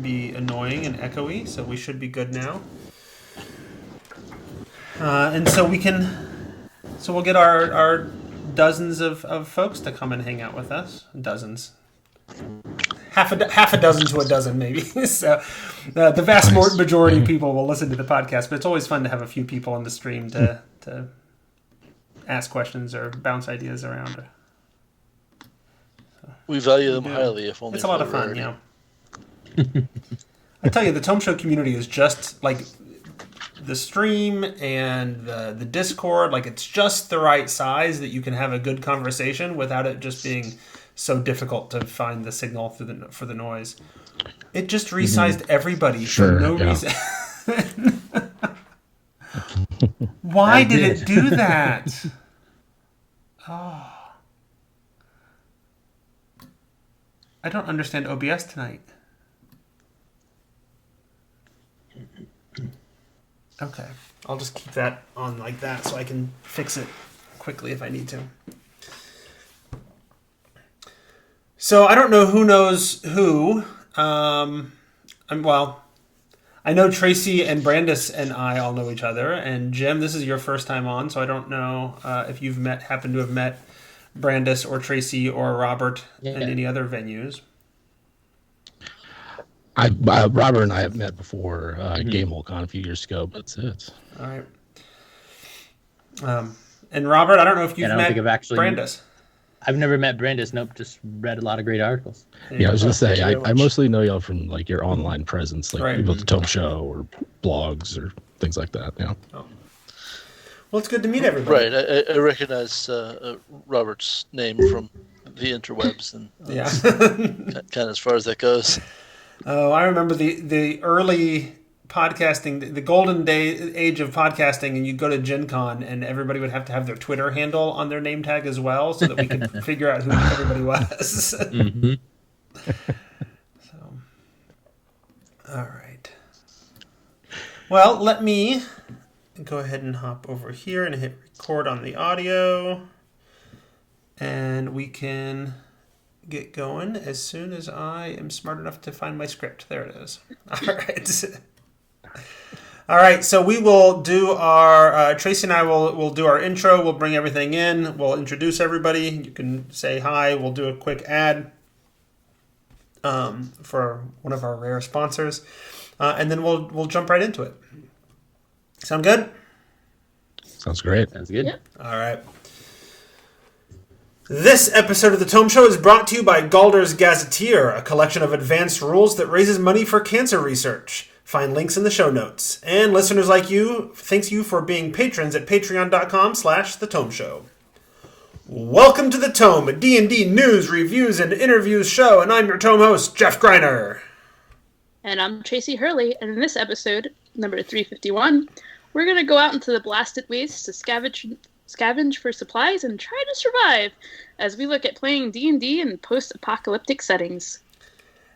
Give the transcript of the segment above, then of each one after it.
be annoying and echoey, so we should be good now. And so we'll get our dozens of folks to come and hang out with us. Dozens. Half a dozen to a dozen, maybe. So the vast majority of people will listen to the podcast, but it's always fun to have a few people on the stream to ask questions or bounce ideas around. So, we value them highly, if only it's a lot of fun, yeah. I tell you, the Tome Show community is just like the stream and the Discord. Like, it's just the right size that you can have a good conversation without it just being so difficult to find the signal for the noise. It just resized everybody for no reason. Why did it do that? Oh. I don't understand OBS tonight. Okay. I'll just keep that on like that so I can fix it quickly if I need to. So I don't know who knows who. I know Tracy and Brandis and I all know each other. And Jim, this is your first time on, so I don't know if you've happened to have met Brandis or Tracy or Robert in any other venues. Robert and I have met before GameWorldCon a few years ago, but that's it. All right. And Robert, I don't know if you've met Brandis. I've never met Brandis. Nope, just read a lot of great articles. Yeah, I was going to say, I mostly know y'all from like your online presence, like people at the Tome Show or blogs or things like that. Yeah. Oh. Well, it's good to meet everybody. Right, I recognize Robert's name from the interwebs, and kind of as far as that goes. Oh, I remember the early podcasting, the golden age of podcasting, and you'd go to Gen Con and everybody would have to have their Twitter handle on their name tag as well so that we could figure out who everybody was. Mm-hmm. So, all right. Well, let me go ahead and hop over here and hit record on the audio, and we can get going as soon as I am smart enough to find my script. There it is. All right. All right, so we will do our, Tracy and I will do our intro. We'll bring everything in. We'll introduce everybody. You can say hi. We'll do a quick ad for one of our rare sponsors. And then we'll jump right into it. Sound good? Sounds great. Sounds good. Yep. All right. This episode of the Tome Show is brought to you by Galder's Gazetteer, a collection of advanced rules that raises money for cancer research. Find links in the show notes. And listeners like you, thanks you for being patrons at patreon.com/thetomeshow. Welcome to the Tome, a D&D news, reviews, and interviews show, and I'm your Tome host, Jeff Greiner. And I'm Tracy Hurley, and in this episode, number 351, we're going to go out into the blasted wastes to scavenge for supplies and try to survive as we look at playing D&D in post-apocalyptic settings.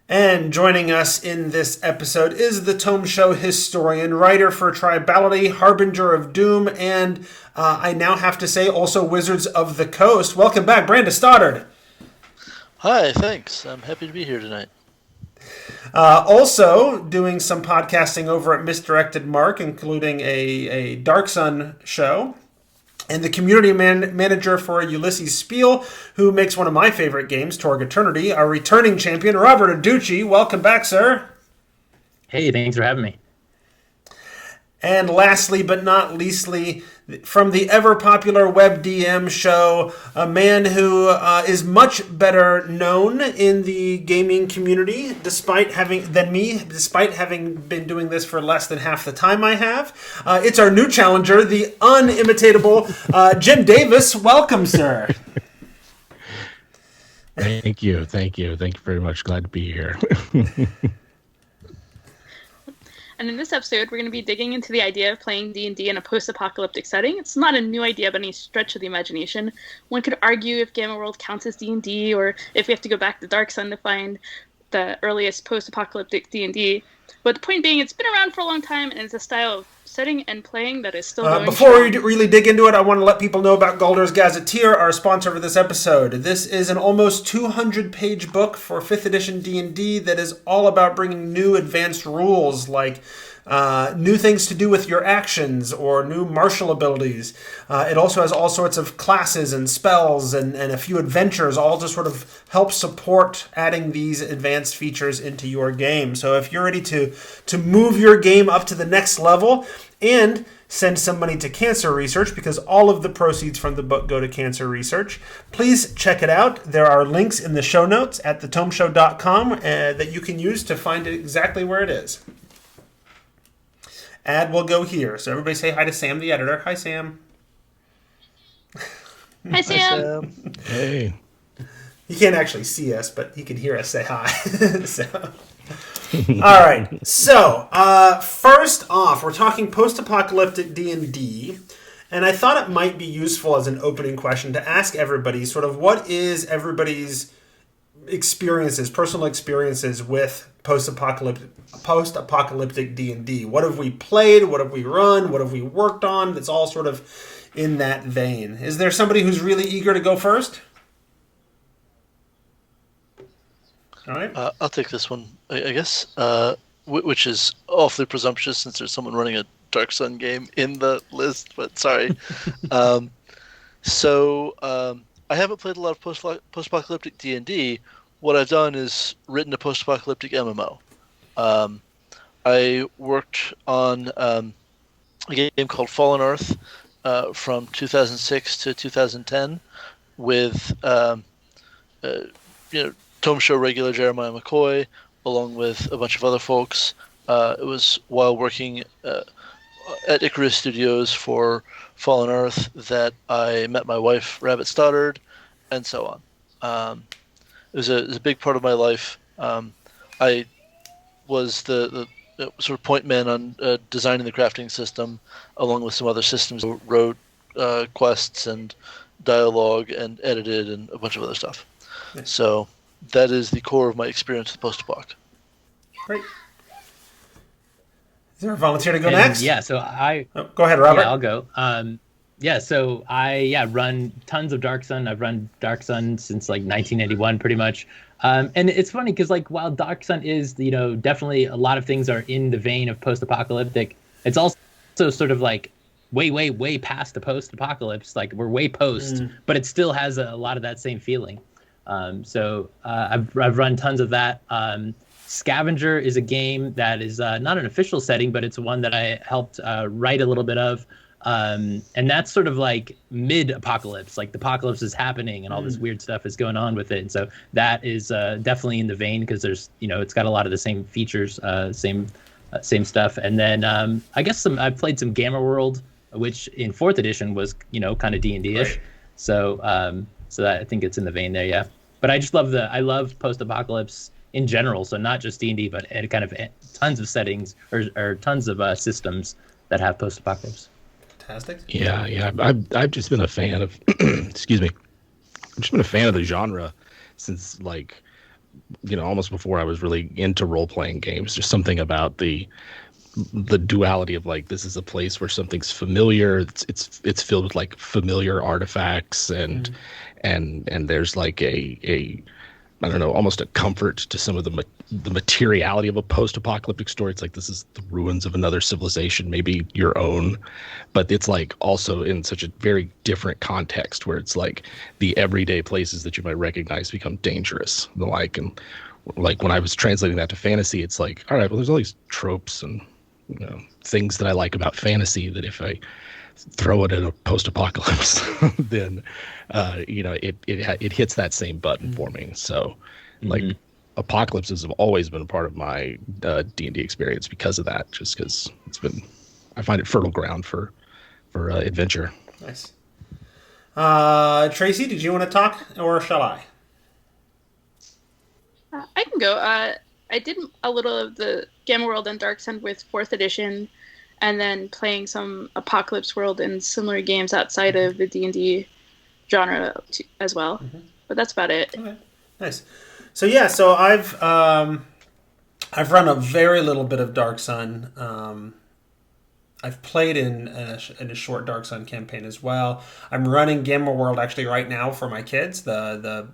And joining us in this episode is the Tome Show historian, writer for Tribality, Harbinger of Doom, and I now have to say also Wizards of the Coast. Welcome back, Brandis Stoddard. Hi, thanks. I'm happy to be here tonight. Also doing some podcasting over at Misdirected Mark, including a Dark Sun show. And the community manager for Ulysses Spiel, who makes one of my favorite games, Torg Eternity, our returning champion, Robert Aducci. Welcome back, sir. Hey, thanks for having me. And lastly, but not leastly, from the ever-popular WebDM show, a man who is much better known in the gaming community, despite having been doing this for less than half the time I have. It's our new challenger, the unimitatable Jim Davis. Welcome, sir. Thank you very much. Glad to be here. And in this episode, we're going to be digging into the idea of playing D&D in a post-apocalyptic setting. It's not a new idea by any stretch of the imagination. One could argue if Gamma World counts as D&D, or if we have to go back to Dark Sun to find the earliest post-apocalyptic D&D. But the point being, it's been around for a long time, and it's a style of setting and playing that is still going Before strong. we really dig into it, I want to let people know about Galder's Gazetteer, our sponsor for this episode. This is an almost 200-page book for 5th edition D&D that is all about bringing new advanced rules like new things to do with your actions or new martial abilities. It also has all sorts of classes and spells and a few adventures, all to sort of help support adding these advanced features into your game. So if you're ready to move your game up to the next level and send some money to cancer research, because all of the proceeds from the book go to cancer research, please check it out. There are links in the show notes at thetomeshow.com that you can use to find it exactly where it is. Ad will go here. So everybody say hi to Sam, the editor. Hi, Sam. Hi, Sam. Hey. He can't actually see us, but he can hear us say hi. All right. So first off, we're talking post-apocalyptic D&D. And I thought it might be useful as an opening question to ask everybody sort of what is everybody's experiences, personal experiences with post-apocalyptic D&D. What have we played? What have we run? What have we worked on? That's all sort of in that vein. Is there somebody who's really eager to go first? All right. I'll take this one, I guess, which is awfully presumptuous since there's someone running a Dark Sun game in the list, but sorry. I haven't played a lot of post-apocalyptic D&D. What I've done is written a post-apocalyptic MMO. I worked on a game called Fallen Earth from 2006 to 2010 with Tome Show regular Jeremiah McCoy, along with a bunch of other folks. It was while working at Icarus Studios for Fallen Earth that I met my wife, Rabbit Stoddard, and so on. It was a big part of my life. I was the sort of point man on designing the crafting system, along with some other systems. Wrote quests and dialogue and edited and a bunch of other stuff. Nice. So that is the core of my experience with Post-Apoc. Great. Is there a volunteer to go next? Yeah, so go ahead, Robert. Yeah, I'll go. So I run tons of Dark Sun. I've run Dark Sun since like 1981, pretty much. And it's funny because like while Dark Sun is definitely a lot of things are in the vein of post-apocalyptic, it's also sort of like way past the post-apocalypse. Like we're way post, but it still has a lot of that same feeling. So I've run tons of that. Scavenger is a game that is not an official setting, but it's one that I helped write a little bit of. And that's sort of like mid-apocalypse, like the apocalypse is happening and all this weird stuff is going on with it. And so that is definitely in the vein because there's, it's got a lot of the same features, same stuff. And then I guess I've played some Gamma World, which in 4th edition was, kind of D&D-ish. Right. So that I think it's in the vein there, yeah. But I just I love post-apocalypse in general, so not just D&D, but kind of tons of settings or tons of systems that have post-apocalypse. Fantastic. Yeah. I've just been a fan of, excuse me, I've just been a fan of the genre since almost before I was really into role-playing games. There's something about the duality of like this is a place where something's familiar. It's filled with like familiar artifacts and there's like a I don't know, almost a comfort to some of the materiality of a post-apocalyptic story. It's like this is the ruins of another civilization, maybe your own, but it's like also in such a very different context where it's like the everyday places that you might recognize become dangerous. And like when I was translating that to fantasy, it's like, all right, well, there's all these tropes and things that I like about fantasy that if I throw it in a post-apocalypse, then it hits that same button for me. So like apocalypses have always been a part of my D&D experience because of that, just because I find it fertile ground for adventure. Nice. Tracy, did you want to talk or shall I? I can go. I did a little of the Gamma World and Dark Sun with 4th edition, and then playing some Apocalypse World and similar games outside of the D&D genre as well. But that's about it. Okay. Nice. So I've run a very little bit of Dark Sun. I've played in a short Dark Sun campaign as well. I'm running Gamma World actually right now for my kids. The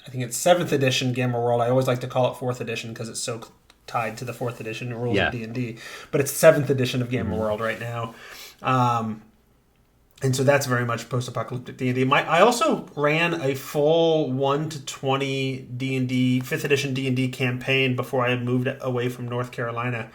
I think it's 7th edition Gamma World. I always like to call it 4th edition because it's so tied to the 4th edition rules of D&D. But it's 7th edition of Gamma World right now. And so that's very much post-apocalyptic D&D. I also ran a full 1 to 20 D&D, 5th edition D&D campaign before I had moved away from North Carolina.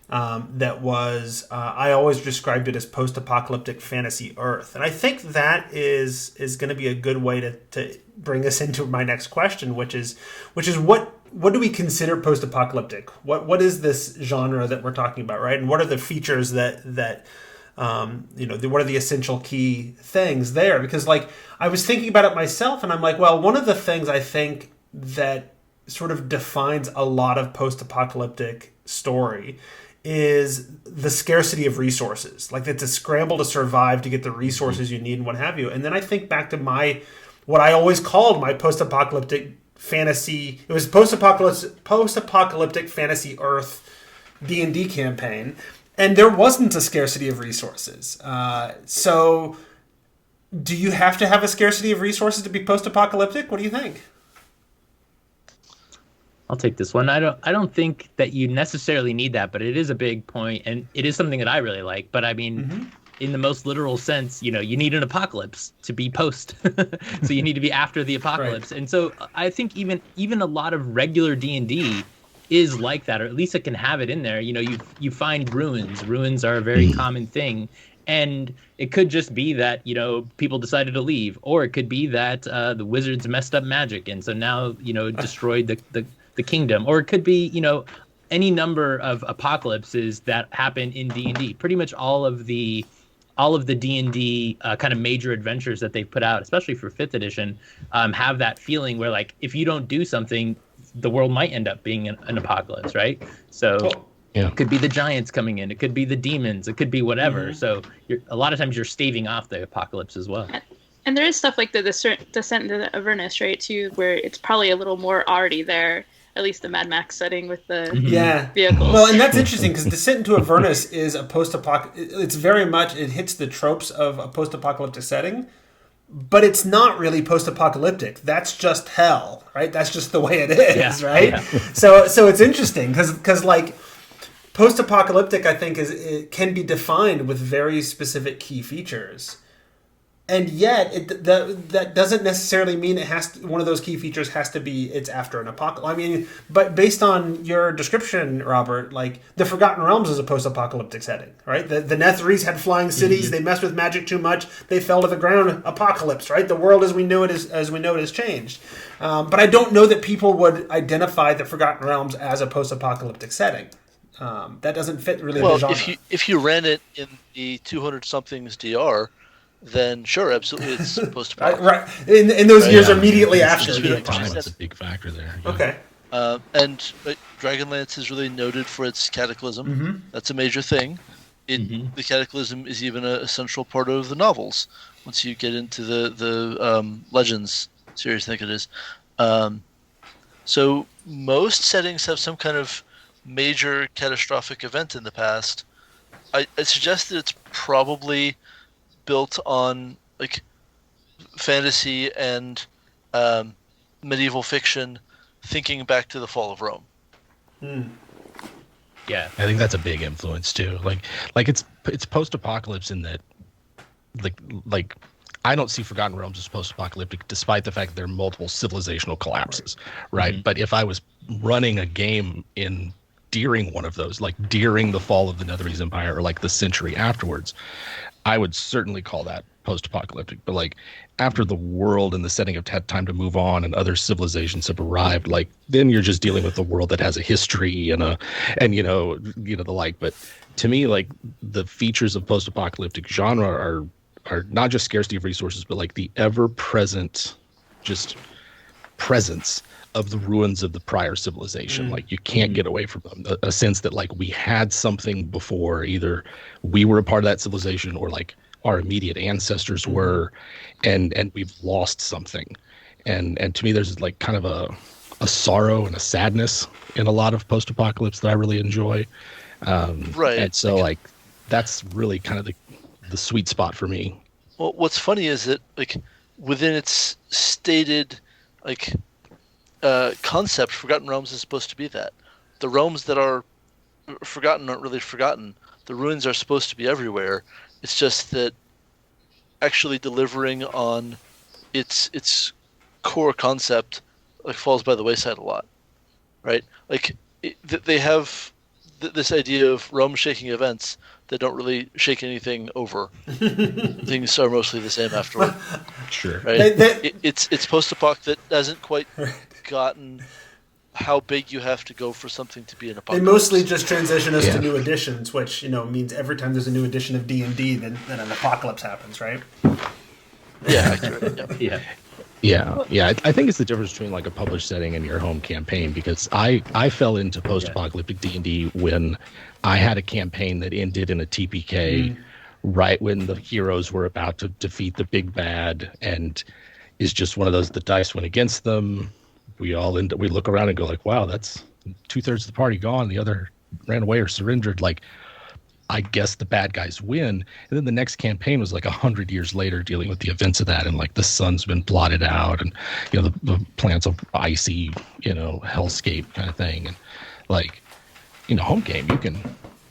That was, I always described it as post-apocalyptic fantasy Earth. And I think that is going to be a good way to bring us into my next question, which is what do we consider post-apocalyptic? What is this genre that we're talking about, right? And what are the features that what are the essential key things there? Because like I was thinking about it myself, and I'm like, well, one of the things I think that sort of defines a lot of post-apocalyptic story is the scarcity of resources. Like it's a scramble to survive to get the resources you need and what have you. And then I think back to what I always called my post-apocalyptic fantasy. It was post-apocalyptic fantasy Earth D&D campaign. And there wasn't a scarcity of resources. So do you have to have a scarcity of resources to be post-apocalyptic? What do you think? I'll take this one. I don't think that you necessarily need that, but it is a big point, and it is something that I really like. But I mean, in the most literal sense, you need an apocalypse to be post. So you need to be after the apocalypse. Right. And so I think even a lot of regular D&D is like that, or at least it can have it in there. You find ruins. Ruins are a very common thing. And it could just be that, people decided to leave, or it could be that the wizards messed up magic, and so now, destroyed the kingdom, or it could be, any number of apocalypses that happen in D&D. Pretty much all of the D&D kind of major adventures that they've put out, especially for 5th edition, have that feeling where, like, if you don't do something, the world might end up being an apocalypse, right? So it could be the giants coming in, it could be the demons, it could be whatever. So a lot of times you're staving off the apocalypse as well. And there is stuff like the Descent into Avernus, right, too, where it's probably a little more already there. At least the Mad Max setting with the vehicles. Well, and that's interesting because Descent into Avernus is a post-apocalyptic. It's very much, it hits the tropes of a post-apocalyptic setting, but it's not really post-apocalyptic. That's just hell, right? That's just the way it is, right? Yeah. So it's interesting because like post-apocalyptic, I think it can be defined with very specific key features. And yet, that doesn't necessarily mean it has to, one of those key features has to be it's after an apocalypse. I mean, but based on your description, Robert, like the Forgotten Realms is a post-apocalyptic setting, right? The Netherese had flying cities. They messed with magic too much. They fell to the ground. Apocalypse, right? The world as we know it has changed. But I don't know that people would identify the Forgotten Realms as a post-apocalyptic setting. That doesn't fit really the genre. If you ran it in the 200-somethings DR, then sure, absolutely, it's post-apocalyptic. Right. In those years immediately after. Time is a big factor there. Yeah. Okay. And Dragonlance is really noted for its cataclysm. That's a major thing. The cataclysm is even a central part of the novels. Once you get into the Legends series, I think it is. So most settings have some kind of major catastrophic event in the past. I suggest that it's probably built on like fantasy and medieval fiction, thinking back to the fall of Rome. Yeah, I think that's a big influence too. Like it's post-apocalypse in that, like I don't see Forgotten Realms as post-apocalyptic, despite the fact that there are multiple civilizational collapses, right? But if I was running a game during one of those, like during the fall of the Netherese Empire or like the century afterwards, I would certainly call that post-apocalyptic. But like after the world and the setting have had time to move on and other civilizations have arrived, like then you're just dealing with the world that has a history and the like. But to me, like the features of post-apocalyptic genre are not just scarcity of resources, but like the ever-present just presence of the ruins of the prior civilization. Like you can't get away from them. A sense that like we had something before, either we were a part of that civilization or like our immediate ancestors were, and we've lost something. And to me, there's like kind of a sorrow and a sadness in a lot of post-apocalypse that I really enjoy. Right. And so like that's really kind of the sweet spot for me. Well, what's funny is that like within its stated like concept, Forgotten Realms is supposed to be that. The realms that are forgotten aren't really forgotten. The ruins are supposed to be everywhere. It's just that actually delivering on its core concept like falls by the wayside a lot, right? Like they have this idea of realm-shaking events that don't really shake anything over. Things are mostly the same afterward. Sure. Right? It's post-apoc that hasn't quite gotten how big you have to go for something to be an apocalypse. They mostly just transition us to new editions, which means every time there's a new edition of D&D, then an apocalypse happens, right? Yeah, accurate. Yeah. Yeah. I think it's the difference between like a published setting and your home campaign, because I fell into post-apocalyptic D&D when I had a campaign that ended in a TPK right when the heroes were about to defeat the big bad, and is just one of those, the dice went against them. We look around and go like, wow, that's 2/3 of the party gone. The other ran away or surrendered. Like, I guess the bad guys win. And then the next campaign was like 100 years later, dealing with the events of that. And like the sun's been blotted out, and, the planet's of icy, hellscape kind of thing. And like, home game, you can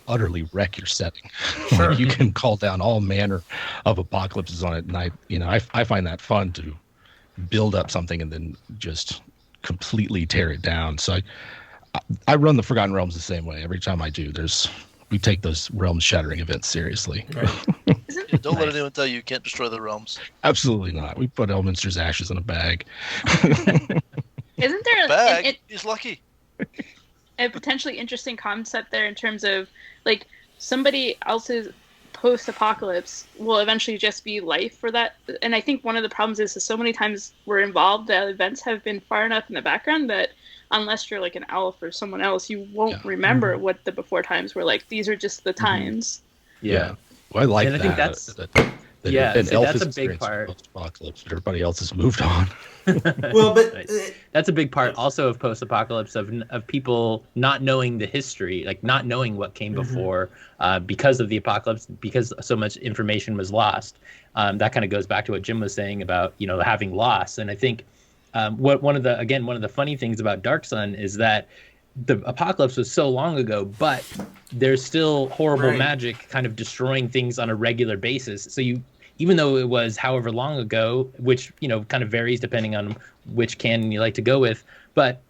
utterly wreck your setting. Sure. Like, you can call down all manner of apocalypses on it. And I find that fun to build up something and then just completely tear it down. So I run the Forgotten Realms the same way. Every time I do, we take those realm shattering events seriously. Right. Don't let anyone tell you can't destroy the realms. Absolutely not. We put Elminster's ashes in a bag. Isn't there bag? He's lucky. A potentially interesting concept there in terms of like somebody else's post-apocalypse will eventually just be life for that? And I think one of the problems is that so many times we're involved that events have been far enough in the background that unless you're like an elf or someone else, you won't remember what the before times were like. These are just the times. Yeah. Well, I like that. I think that's a big part. Post-apocalypse, but everybody else has moved on. Well, but that's a big part also of post-apocalypse of people not knowing the history, like not knowing what came before because of the apocalypse, because so much information was lost. That kind of goes back to what Jim was saying about having loss. And I think one of the funny things about Dark Sun is that the apocalypse was so long ago, but there's still horrible magic kind of destroying things on a regular basis. So even though it was however long ago, which kind of varies depending on which canon you like to go with, but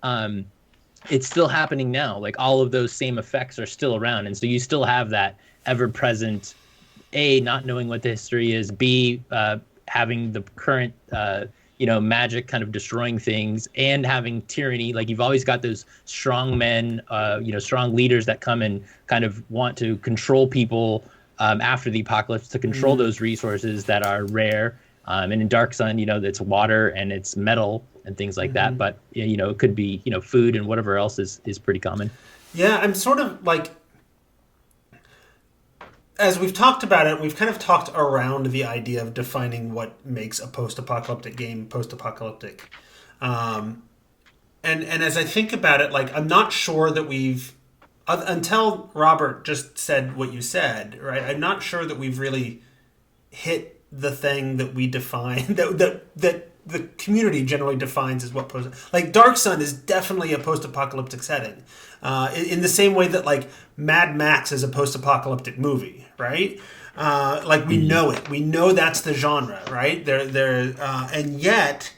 it's still happening now. Like all of those same effects are still around, and so you still have that ever-present A, not knowing what the history is, B, having the current magic kind of destroying things, and having tyranny. Like you've always got those strong men, strong leaders that come and kind of want to control people after the apocalypse, to control those resources that are rare. And in Dark Sun, it's water and it's metal and things like that. But it could be food and whatever else is pretty common. Yeah, I'm sort of like, as we've talked about it, we've kind of talked around the idea of defining what makes a post-apocalyptic game post-apocalyptic. And as I think about it, like, I'm not sure that we've, until Robert just said what you said, right? I'm not sure that we've really hit the thing that we define, that the community generally defines as what like Dark Sun is definitely a post-apocalyptic setting, in the same way that like Mad Max is a post-apocalyptic movie, right? Like we know it, we know that's the genre, right? And yet,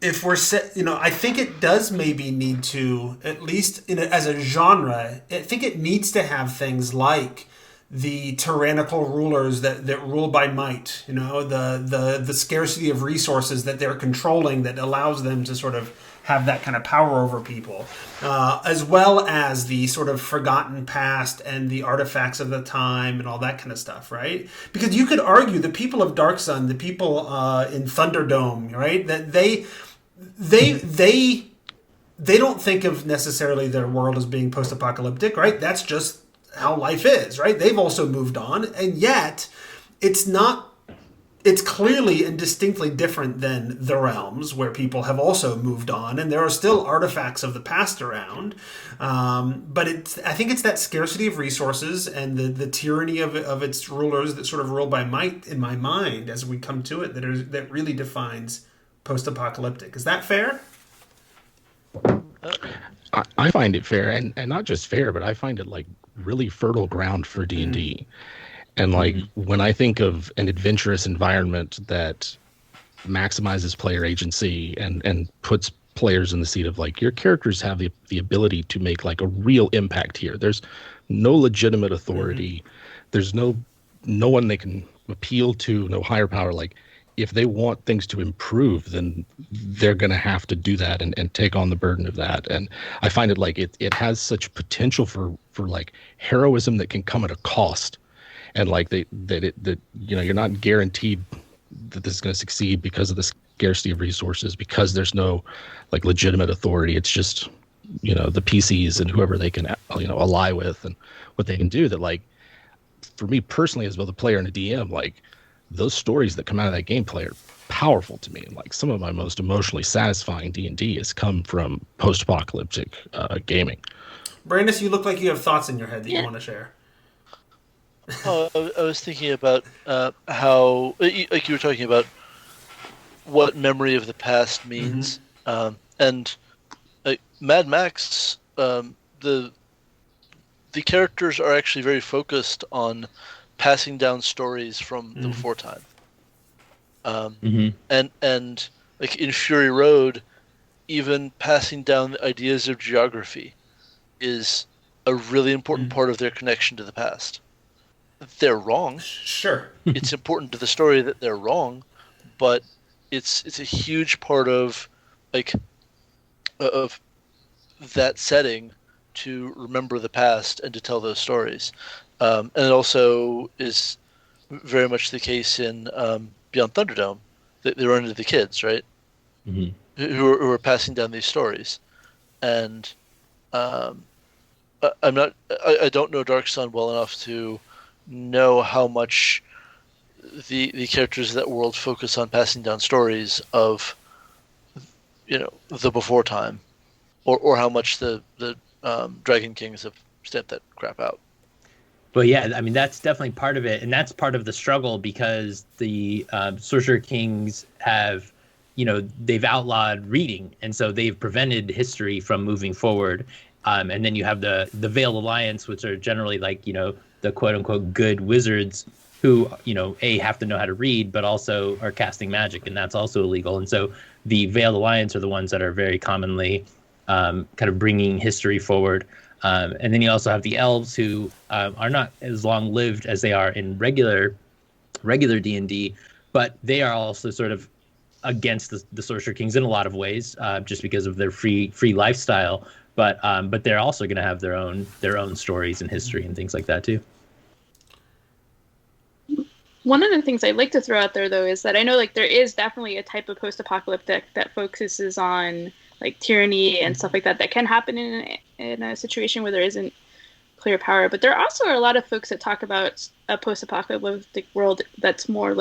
if we're I think it does maybe need to, at least as a genre, I think it needs to have things like the tyrannical rulers that rule by might, the scarcity of resources that they're controlling that allows them to sort of have that kind of power over people, as well as the sort of forgotten past and the artifacts of the time and all that kind of stuff, right? Because you could argue the people of Dark Sun, the people in Thunderdome, right, that they don't think of necessarily their world as being post-apocalyptic, right? That's just how life is, right? They've also moved on, and yet it's not it's clearly and distinctly different than the realms, where people have also moved on, and there are still artifacts of the past around. But I think it's that scarcity of resources and the tyranny of its rulers that sort of rule by might in my mind as we come to it that really defines post-apocalyptic. Is that fair? I find it fair, and not just fair, but I find it like really fertile ground for D&D. And like when I think of an adventurous environment that maximizes player agency and puts players in the seat of like, your characters have the ability to make like a real impact here. There's no legitimate authority. There's no one they can appeal to, no higher power. Like if they want things to improve, then they're going to have to do that and take on the burden of that. And I find it like it has such potential for like heroism that can come at a cost. And like that you're not guaranteed that this is going to succeed because of the scarcity of resources, because there's no like legitimate authority. It's just, the PCs and whoever they can, ally with and what they can do. That like, for me personally, as both a player and a DM, like those stories that come out of that gameplay are powerful to me. And like some of my most emotionally satisfying D&D has come from post-apocalyptic gaming. Brandis, you look like you have thoughts in your head that you want to share. Oh, I was thinking about how, like you were talking about, what memory of the past means, and Mad Max, the characters are actually very focused on passing down stories from the before time, and like in Fury Road, even passing down the ideas of geography is a really important part of their connection to the past. They're wrong. Sure. It's important to the story that they're wrong, but it's a huge part of that setting to remember the past and to tell those stories. And it also is very much the case in Beyond Thunderdome. They run into the kids, right? Who are passing down these stories. And I don't know Dark Sun well enough to know how much the characters of that world focus on passing down stories of the before time, or how much the Dragon Kings have stamped that crap out. But yeah, I mean that's definitely part of it, and that's part of the struggle because the Sorcerer Kings have, they've outlawed reading, and so they've prevented history from moving forward. And then you have the Veiled Alliance, which are generally like the quote unquote good wizards who have to know how to read, but also are casting magic, and that's also illegal. And so the Veiled Alliance are the ones that are very commonly kind of bringing history forward. And then you also have the elves who are not as long lived as they are in regular D&D, but they are also sort of against the Sorcerer Kings in a lot of ways, just because of their free lifestyle. But they're also going to have their own stories and history and things like that too. One of the things I'd like to throw out there, though, is that I know there is definitely a type of post-apocalyptic that focuses on tyranny and stuff like that can happen in a situation where there isn't clear power. But there also are a lot of folks that talk about a post-apocalyptic world that's more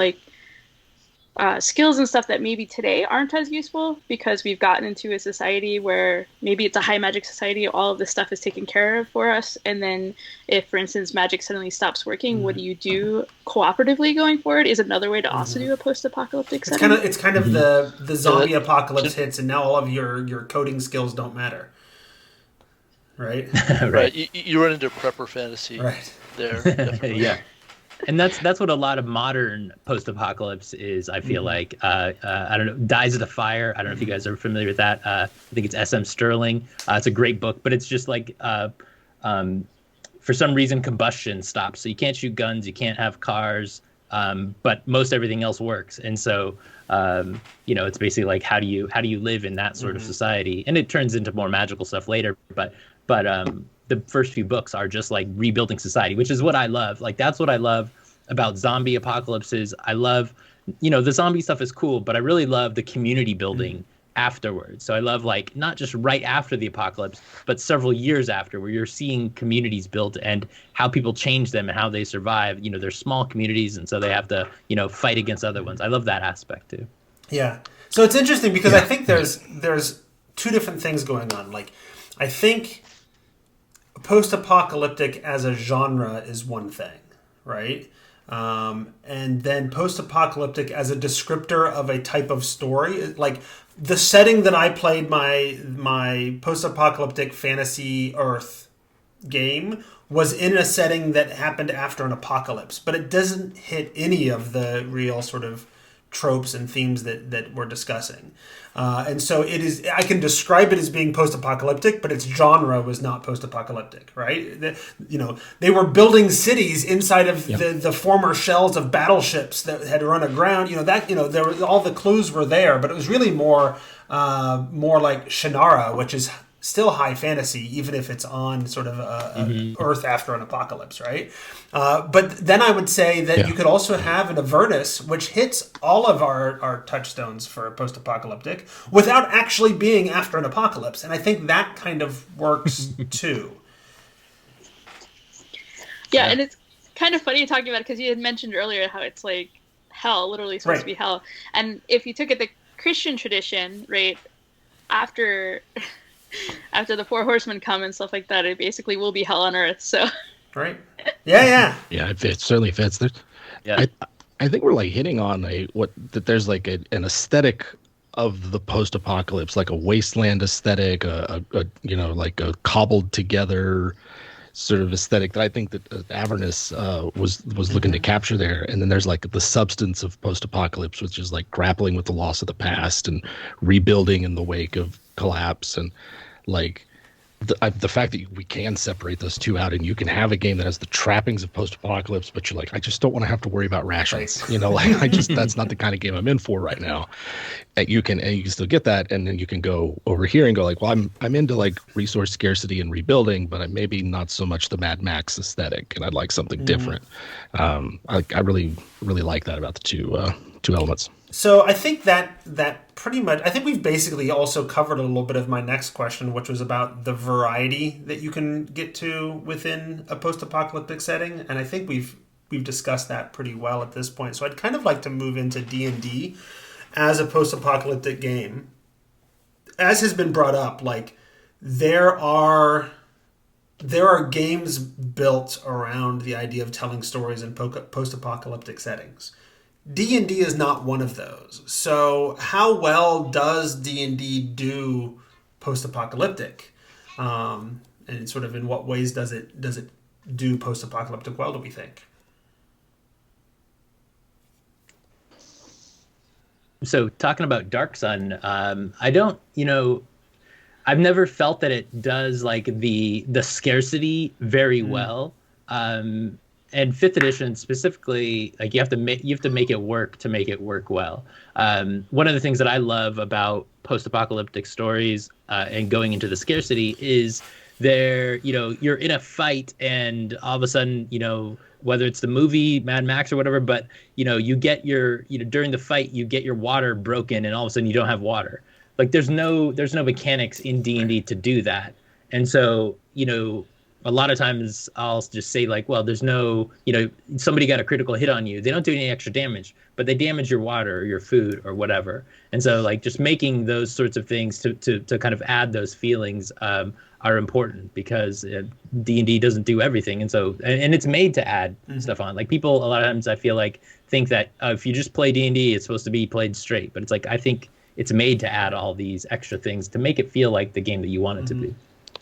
skills and stuff that maybe today aren't as useful because we've gotten into a society where maybe it's a high magic society, all of this stuff is taken care of for us, and then if, for instance, magic suddenly stops working, what do you do cooperatively going forward is another way to also do a post-apocalyptic setting. It's kind of the zombie apocalypse hits, and now all of your coding skills don't matter, right? Right. You run into prepper fantasy, right there. Yeah. And that's what a lot of modern post-apocalypse is, I feel like. I don't know, Dies of the Fire. I don't know if you guys are familiar with that. I think it's S.M. Sterling. It's a great book, but it's just for some reason combustion stops. So you can't shoot guns, you can't have cars, but most everything else works. And so, it's basically like how do you live in that sort of society? And it turns into more magical stuff later, but the first few books are just rebuilding society, which is what I love. That's what I love about zombie apocalypses. I love, the zombie stuff is cool, but I really love the community building afterwards. So I love like not just right after the apocalypse, but several years after, where you're seeing communities built and how people change them and how they survive. You know, they're small communities, and so they have to, you know, fight against other ones. I love that aspect too. Yeah. So it's interesting because I think there's two different things going on. Like, I think post-apocalyptic as a genre is one thing, right? And then post-apocalyptic as a descriptor of a type of story, like the setting that I played my post-apocalyptic fantasy Earth game was in a setting that happened after an apocalypse, but it doesn't hit any of the real sort of tropes and themes that we're discussing. And so it is, I can describe it as being post-apocalyptic, but its genre was not post-apocalyptic, right? They were building cities inside of the former shells of battleships that had run aground. There were, all the clues were there, but it was really more like Shannara, which is still high fantasy, even if it's on sort of Earth after an apocalypse, right? But then I would say that you could also have an Avernus, which hits all of our touchstones for post-apocalyptic without actually being after an apocalypse. And I think that kind of works too. Yeah, and it's kind of funny talking about it because you had mentioned earlier how it's like hell, literally supposed to be hell. And if you took it the Christian tradition, right, after the four horsemen come and stuff like that, it basically will be hell on earth. So right, yeah, it certainly fits. I think we're like hitting on that there's like an aesthetic of the post-apocalypse, like a wasteland aesthetic, like a cobbled together sort of aesthetic that I think that Avernus was looking to capture there. And then there's like the substance of post-apocalypse, which is like grappling with the loss of the past and rebuilding in the wake of collapse. And like the fact that we can separate those two out, and you can have a game that has the trappings of post-apocalypse, but you're like, I just don't want to have to worry about rations. Right. That's not the kind of game I'm in for right now. And you can still get that, and then you can go over here and go like, well, I'm into like resource scarcity and rebuilding, but I'm maybe not so much the Mad Max aesthetic, and I'd like something different. I really like that about the two elements. So I think that pretty much, I think we've basically also covered a little bit of my next question, which was about the variety that you can get to within a post-apocalyptic setting, and I think we've discussed that pretty well at this point. So I'd kind of like to move into D&D as a post-apocalyptic game. As has been brought up, like there are games built around the idea of telling stories in post-apocalyptic settings. D&D is not one of those. So how well does D&D do post-apocalyptic? And sort of in what ways does it do post-apocalyptic well, do we think? So talking about Dark Sun, I don't, I've never felt that it does like the scarcity very well. And fifth edition specifically, like you have to make it work to make it work well. One of the things that I love about post-apocalyptic stories and going into the scarcity is you're in a fight and all of a sudden, whether it's the movie Mad Max or whatever, but you get during the fight you get your water broken and all of a sudden you don't have water. Like there's no mechanics in D&D to do that, and so a lot of times I'll just say like, well, there's no, somebody got a critical hit on you. They don't do any extra damage, but they damage your water or your food or whatever. And so like just making those sorts of things to kind of add those feelings are important because D&D doesn't do everything. And so, and it's made to add stuff on. Like people, a lot of times I feel like think that if you just play D&D, it's supposed to be played straight. But it's like, I think it's made to add all these extra things to make it feel like the game that you want it to be.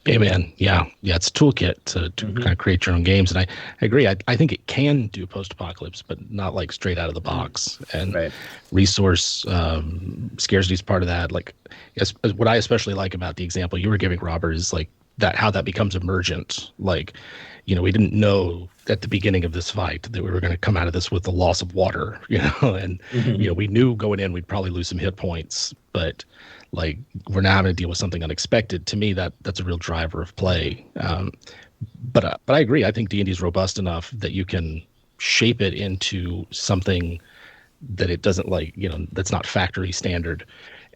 Amen. Yeah. It's a toolkit to kind of create your own games. And I agree. I think it can do post-apocalypse, but not like straight out of the box. And resource scarcity is part of that. Like what I especially like about the example you were giving, Robert, is like how that becomes emergent. Like, we didn't know at the beginning of this fight that we were going to come out of this with the loss of water, and, we knew going in, we'd probably lose some hit points, but like we're now having to deal with something unexpected. To me, that's a real driver of play. But I agree. I think D&D is robust enough that you can shape it into something that it doesn't that's not factory standard.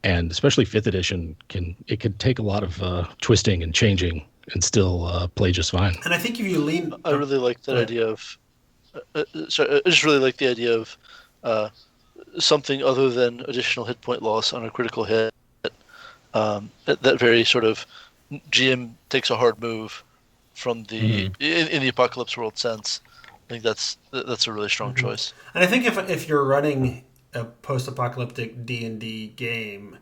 and especially fifth edition could take a lot of twisting and changing and still play just fine. And I think if you lean, I really like that idea of. Sorry, I just really like the idea of something other than additional hit point loss on a critical hit. That very sort of GM takes a hard move from the in the apocalypse world sense. I think that's a really strong choice. And I think if you're running a post-apocalyptic D&D game,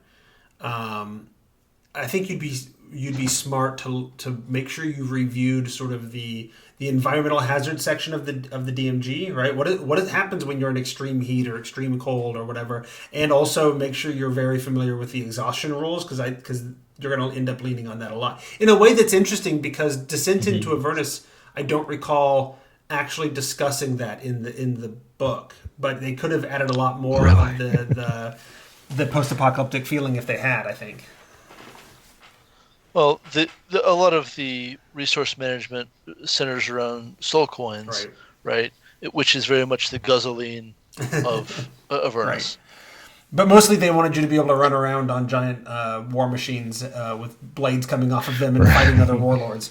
I think you'd be smart to make sure you've reviewed sort of the environmental hazard section of the DMG, right? What happens when you're in extreme heat or extreme cold or whatever, and also make sure you're very familiar with the exhaustion rules because you're going to end up leaning on that a lot in a way that's interesting because Descent into Avernus, I don't recall actually discussing that in the book, but they could have added a lot more of the post-apocalyptic feeling if they had, I think. Well, a lot of the resource management centers around soul coins, right? Which is very much the guzzling of Avernus. Right. But mostly they wanted you to be able to run around on giant war machines with blades coming off of them and fighting other warlords.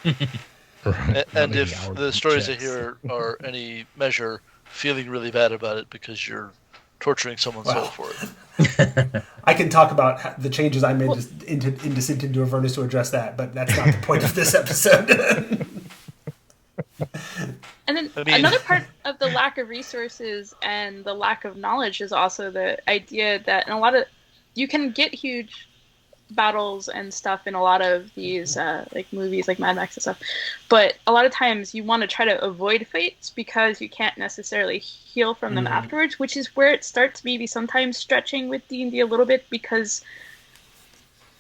And if the stories I hear are any measure, feeling really bad about it because you're torturing someone's soul for it. I can talk about the changes I made in Descent into Avernus to address that, but that's not the point of this episode. And then another part of the lack of resources and the lack of knowledge is also the idea that in a lot of you can get huge battles and stuff in a lot of these like movies like Mad Max and stuff, but a lot of times you want to try to avoid fights because you can't necessarily heal from them afterwards, which is where it starts maybe sometimes stretching with D&D a little bit because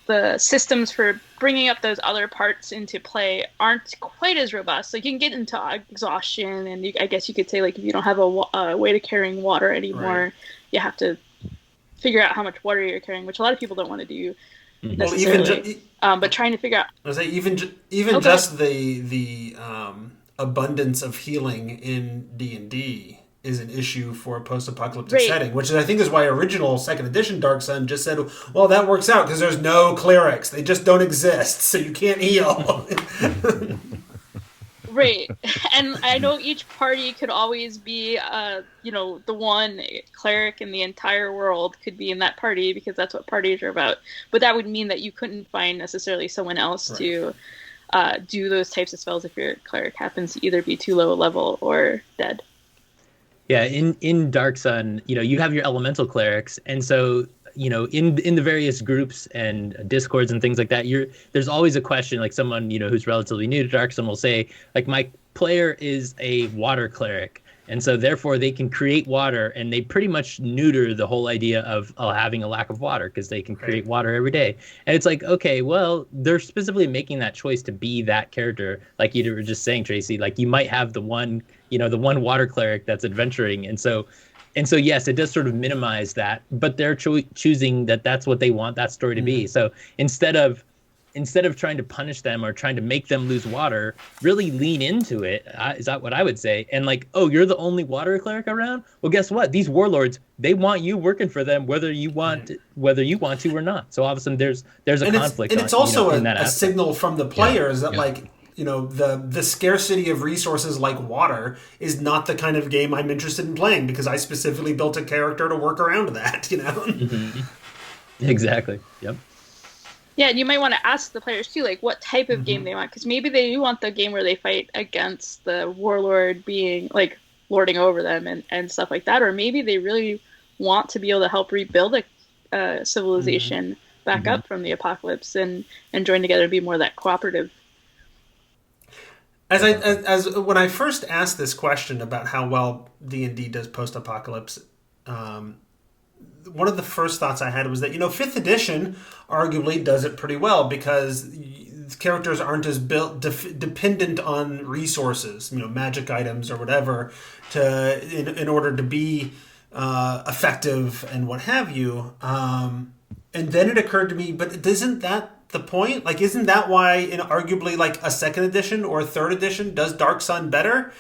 the systems for bringing up those other parts into play aren't quite as robust. Like you can get into exhaustion, and I guess you could say like if you don't have a way to carrying water anymore, you have to figure out how much water you're carrying, which a lot of people don't want to do. Well, but trying to figure out. I was say even just the abundance of healing in D&D is an issue for a post-apocalyptic setting, which I think is why original second edition Dark Sun just said, well, that works out because there's no clerics; they just don't exist, so you can't heal. Right, and I know each party could always be, the one cleric in the entire world could be in that party because that's what parties are about. But that would mean that you couldn't find necessarily someone else to do those types of spells if your cleric happens to either be too low a level or dead. Yeah, in Dark Sun, you have your elemental clerics, and so in the various groups and discords and things like that, there's always a question, like someone who's relatively new to Dark Sun will say, like, my player is a water cleric, and so therefore they can create water, and they pretty much neuter the whole idea of having a lack of water because they can create water every day. And it's like, okay, well, they're specifically making that choice to be that character, like you were just saying, Tracy. Like you might have the one water cleric that's adventuring, and so yes, it does sort of minimize that, but they're choosing that's what they want that story to be. So instead of trying to punish them or trying to make them lose water, really lean into it. Is that what I would say? And like, oh, you're the only water cleric around? Well, guess what? These warlords, they want you working for them, whether you want to or not. So all of a sudden, there's a conflict. And it's also a signal from the players that like, the scarcity of resources like water is not the kind of game I'm interested in playing because I specifically built a character to work around that, Exactly. Yep. Yeah, and you might want to ask the players too, like what type of game they want, because maybe they do want the game where they fight against the warlord being like lording over them and stuff like that, or maybe they really want to be able to help rebuild a civilization back up from the apocalypse and join together and be more that cooperative. As when I first asked this question about how well D&D does post-apocalypse, one of the first thoughts I had was that 5th edition arguably does it pretty well because characters aren't as dependent on resources, magic items or whatever, in order to be effective and what have you. And then it occurred to me, but isn't that the point? Like, isn't that why in arguably like a second edition or a third edition does Dark Sun better?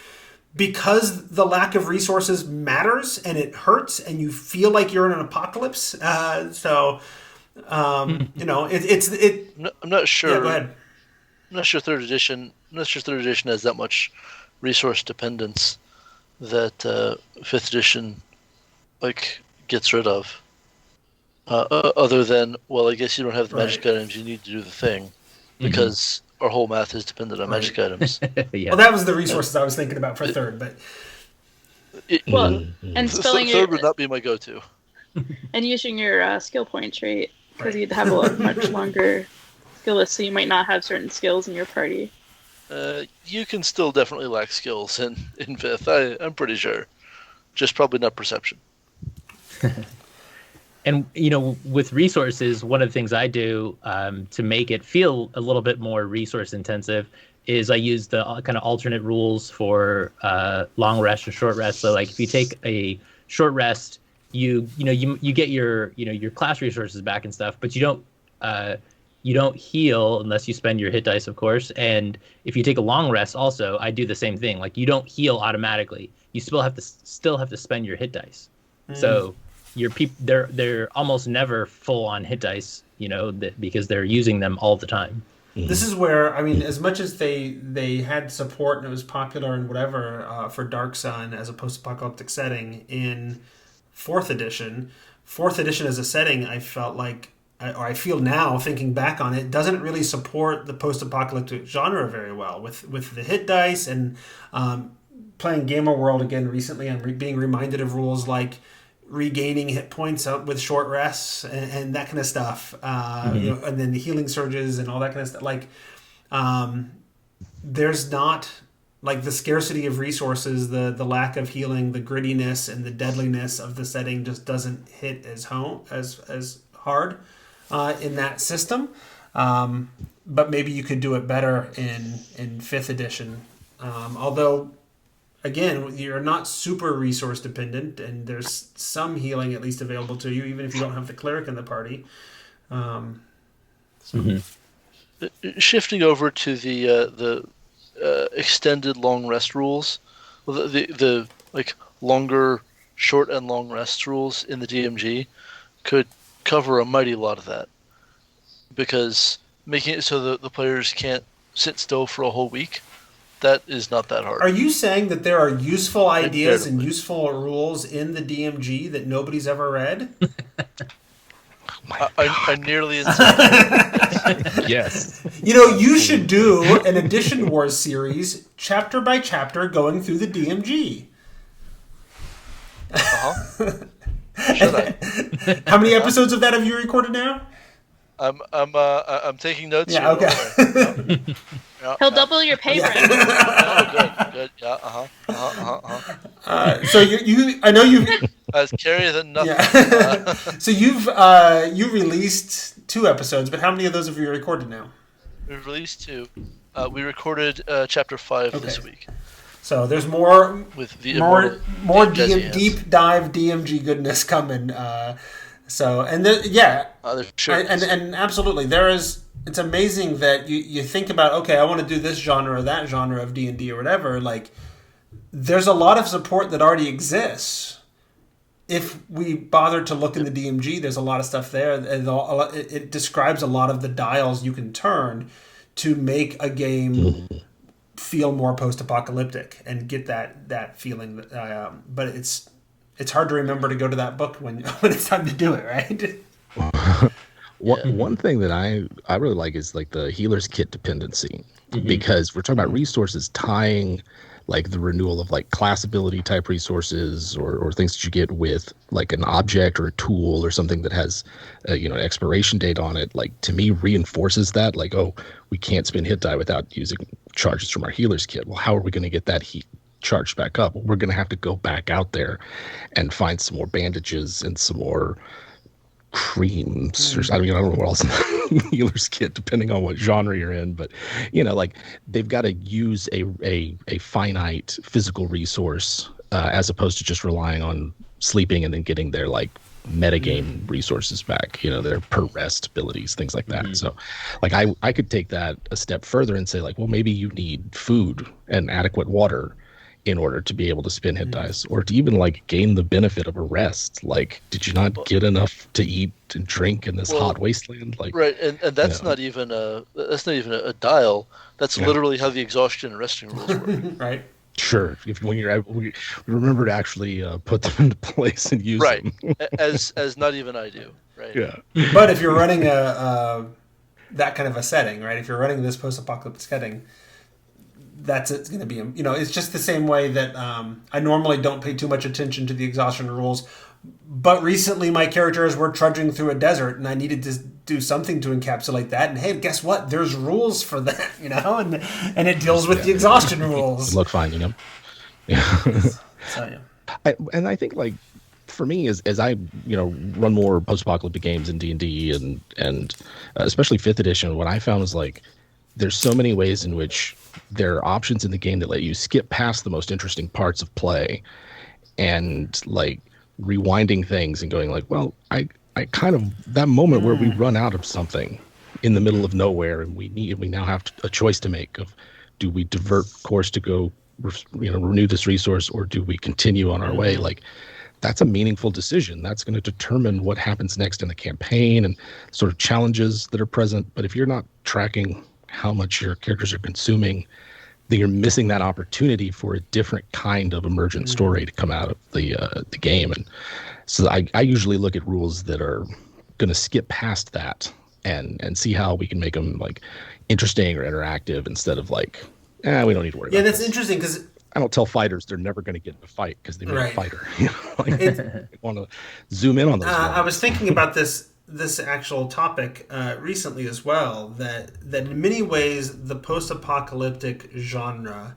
because the lack of resources matters and it hurts and you feel like you're in an apocalypse. It's I'm not sure. Yeah, go ahead. I'm not sure third edition has that much resource dependence that fifth edition gets rid of. Other than, well, I guess you don't have the magic items you need to do the thing, because our whole math is dependent on magic items. Yeah. Well, that was the resources I was thinking about for third, but and spelling third would not be my go-to. And using your skill points, right? Because you'd have a much longer skill list, so you might not have certain skills in your party. You can still definitely lack skills in fifth. I'm pretty sure, just probably not perception. And, with resources, one of the things I do to make it feel a little bit more resource intensive is I use the kind of alternate rules for long rest or short rest. So, if you take a short rest, you get your class resources back and stuff, but you don't heal unless you spend your hit dice, of course. And if you take a long rest, also, I do the same thing. You don't heal automatically. You still have to spend your hit dice. So your people, they're almost never full on hit dice, because they're using them all the time. This is where, as much as they had support and it was popular and whatever for Dark Sun as a post-apocalyptic setting in fourth edition as a setting, I felt like, or I feel now, thinking back on it, doesn't really support the post-apocalyptic genre very well with the hit dice and playing Gamer World again recently and being reminded of rules like regaining hit points out with short rests and that kind of stuff, and then the healing surges and all that kind of stuff. There's not the scarcity of resources, the lack of healing, the grittiness and the deadliness of the setting just doesn't hit as hard in that system. But maybe you could do it better in fifth edition. Although, again, you're not super resource dependent, and there's some healing at least available to you, even if you don't have the cleric in the party. Shifting over to the extended long rest rules, the longer short and long rest rules in the DMG could cover a mighty lot of that, because making it so that the players can't sit still for a whole week, that is not that hard. Are you saying that there are useful ideas and useful rules in the DMG that nobody's ever read? I nearly insisted. Yes. You should do an Edition Wars series, chapter by chapter, going through the DMG. Should I? How many episodes of that have you recorded now? I'm taking notes. Yeah, here. okay. He'll double your pay rate. Oh, good. Yeah. So I know you. Scarier than nothing. Yeah. So you released 2 episodes, but how many of those have you recorded now? We've released 2. We recorded chapter 5 this week. So there's more with the more Jesse deep dive DMG goodness coming. Sure and absolutely there is. It's amazing that you think about, okay, I want to do this genre or that genre of D&D or whatever. There's a lot of support that already exists. If we bother to look in the DMG, there's a lot of stuff there. It describes a lot of the dials you can turn to make a game feel more post-apocalyptic and get that feeling. But it's hard to remember to go to that book when it's time to do it, right? One thing that I really like is the healer's kit dependency, because we're talking about resources tying the renewal of class ability type resources or things that you get with an object or a tool or something that has an expiration date on it. To me, reinforces that we can't spend hit die without using charges from our healer's kit. Well, how are we going to get that heat charged back up? Well, we're going to have to go back out there and find some more bandages and some more creams, or I don't know what else in the healer's kit, depending on what genre you're in. But they've got to use a finite physical resource as opposed to just relying on sleeping and then getting their metagame resources back, their per rest abilities, things like that. So I could take that a step further and say well, maybe you need food and adequate water in order to be able to spin hit dice, or to even like gain the benefit of a rest. Like, did you not get enough to eat and drink in this hot wasteland? Like, right, and that's not even a dial. That's literally how the exhaustion and resting rules work. Right. Sure. If when you're we remember to actually put them into place and use them. as not even I do. Right. Yeah. But if you're running that kind of a setting, right? If you're running this post-apocalyptic setting, it's going to be, it's just the same way that I normally don't pay too much attention to the exhaustion rules. But recently my characters were trudging through a desert and I needed to do something to encapsulate that. And hey, guess what? There's rules for that, and it deals with the exhaustion rules. Look finding them. So, yeah. I think, like, for me, as I run more post-apocalyptic games in D&D and especially 5th edition, what I found is like there's so many ways in which there are options in the game that let you skip past the most interesting parts of play, and like rewinding things and going like, well, I kind of, that moment where we run out of something in the middle of nowhere and we now have a choice to make of, do we divert course to go renew this resource, or do we continue on our way? Like, that's a meaningful decision. That's going to determine what happens next in the campaign and sort of challenges that are present. But if you're not tracking how much your characters are consuming, then you're missing that opportunity for a different kind of emergent story to come out of the game. And so I usually look at rules that are going to skip past that and see how we can make them like interesting or interactive, instead of like, we don't need to worry about Yeah, that's this. interesting because I don't tell fighters they're never going to get in a fight because they made a fighter. I want to zoom in on those. I was thinking about this actual topic recently as well, that in many ways the post-apocalyptic genre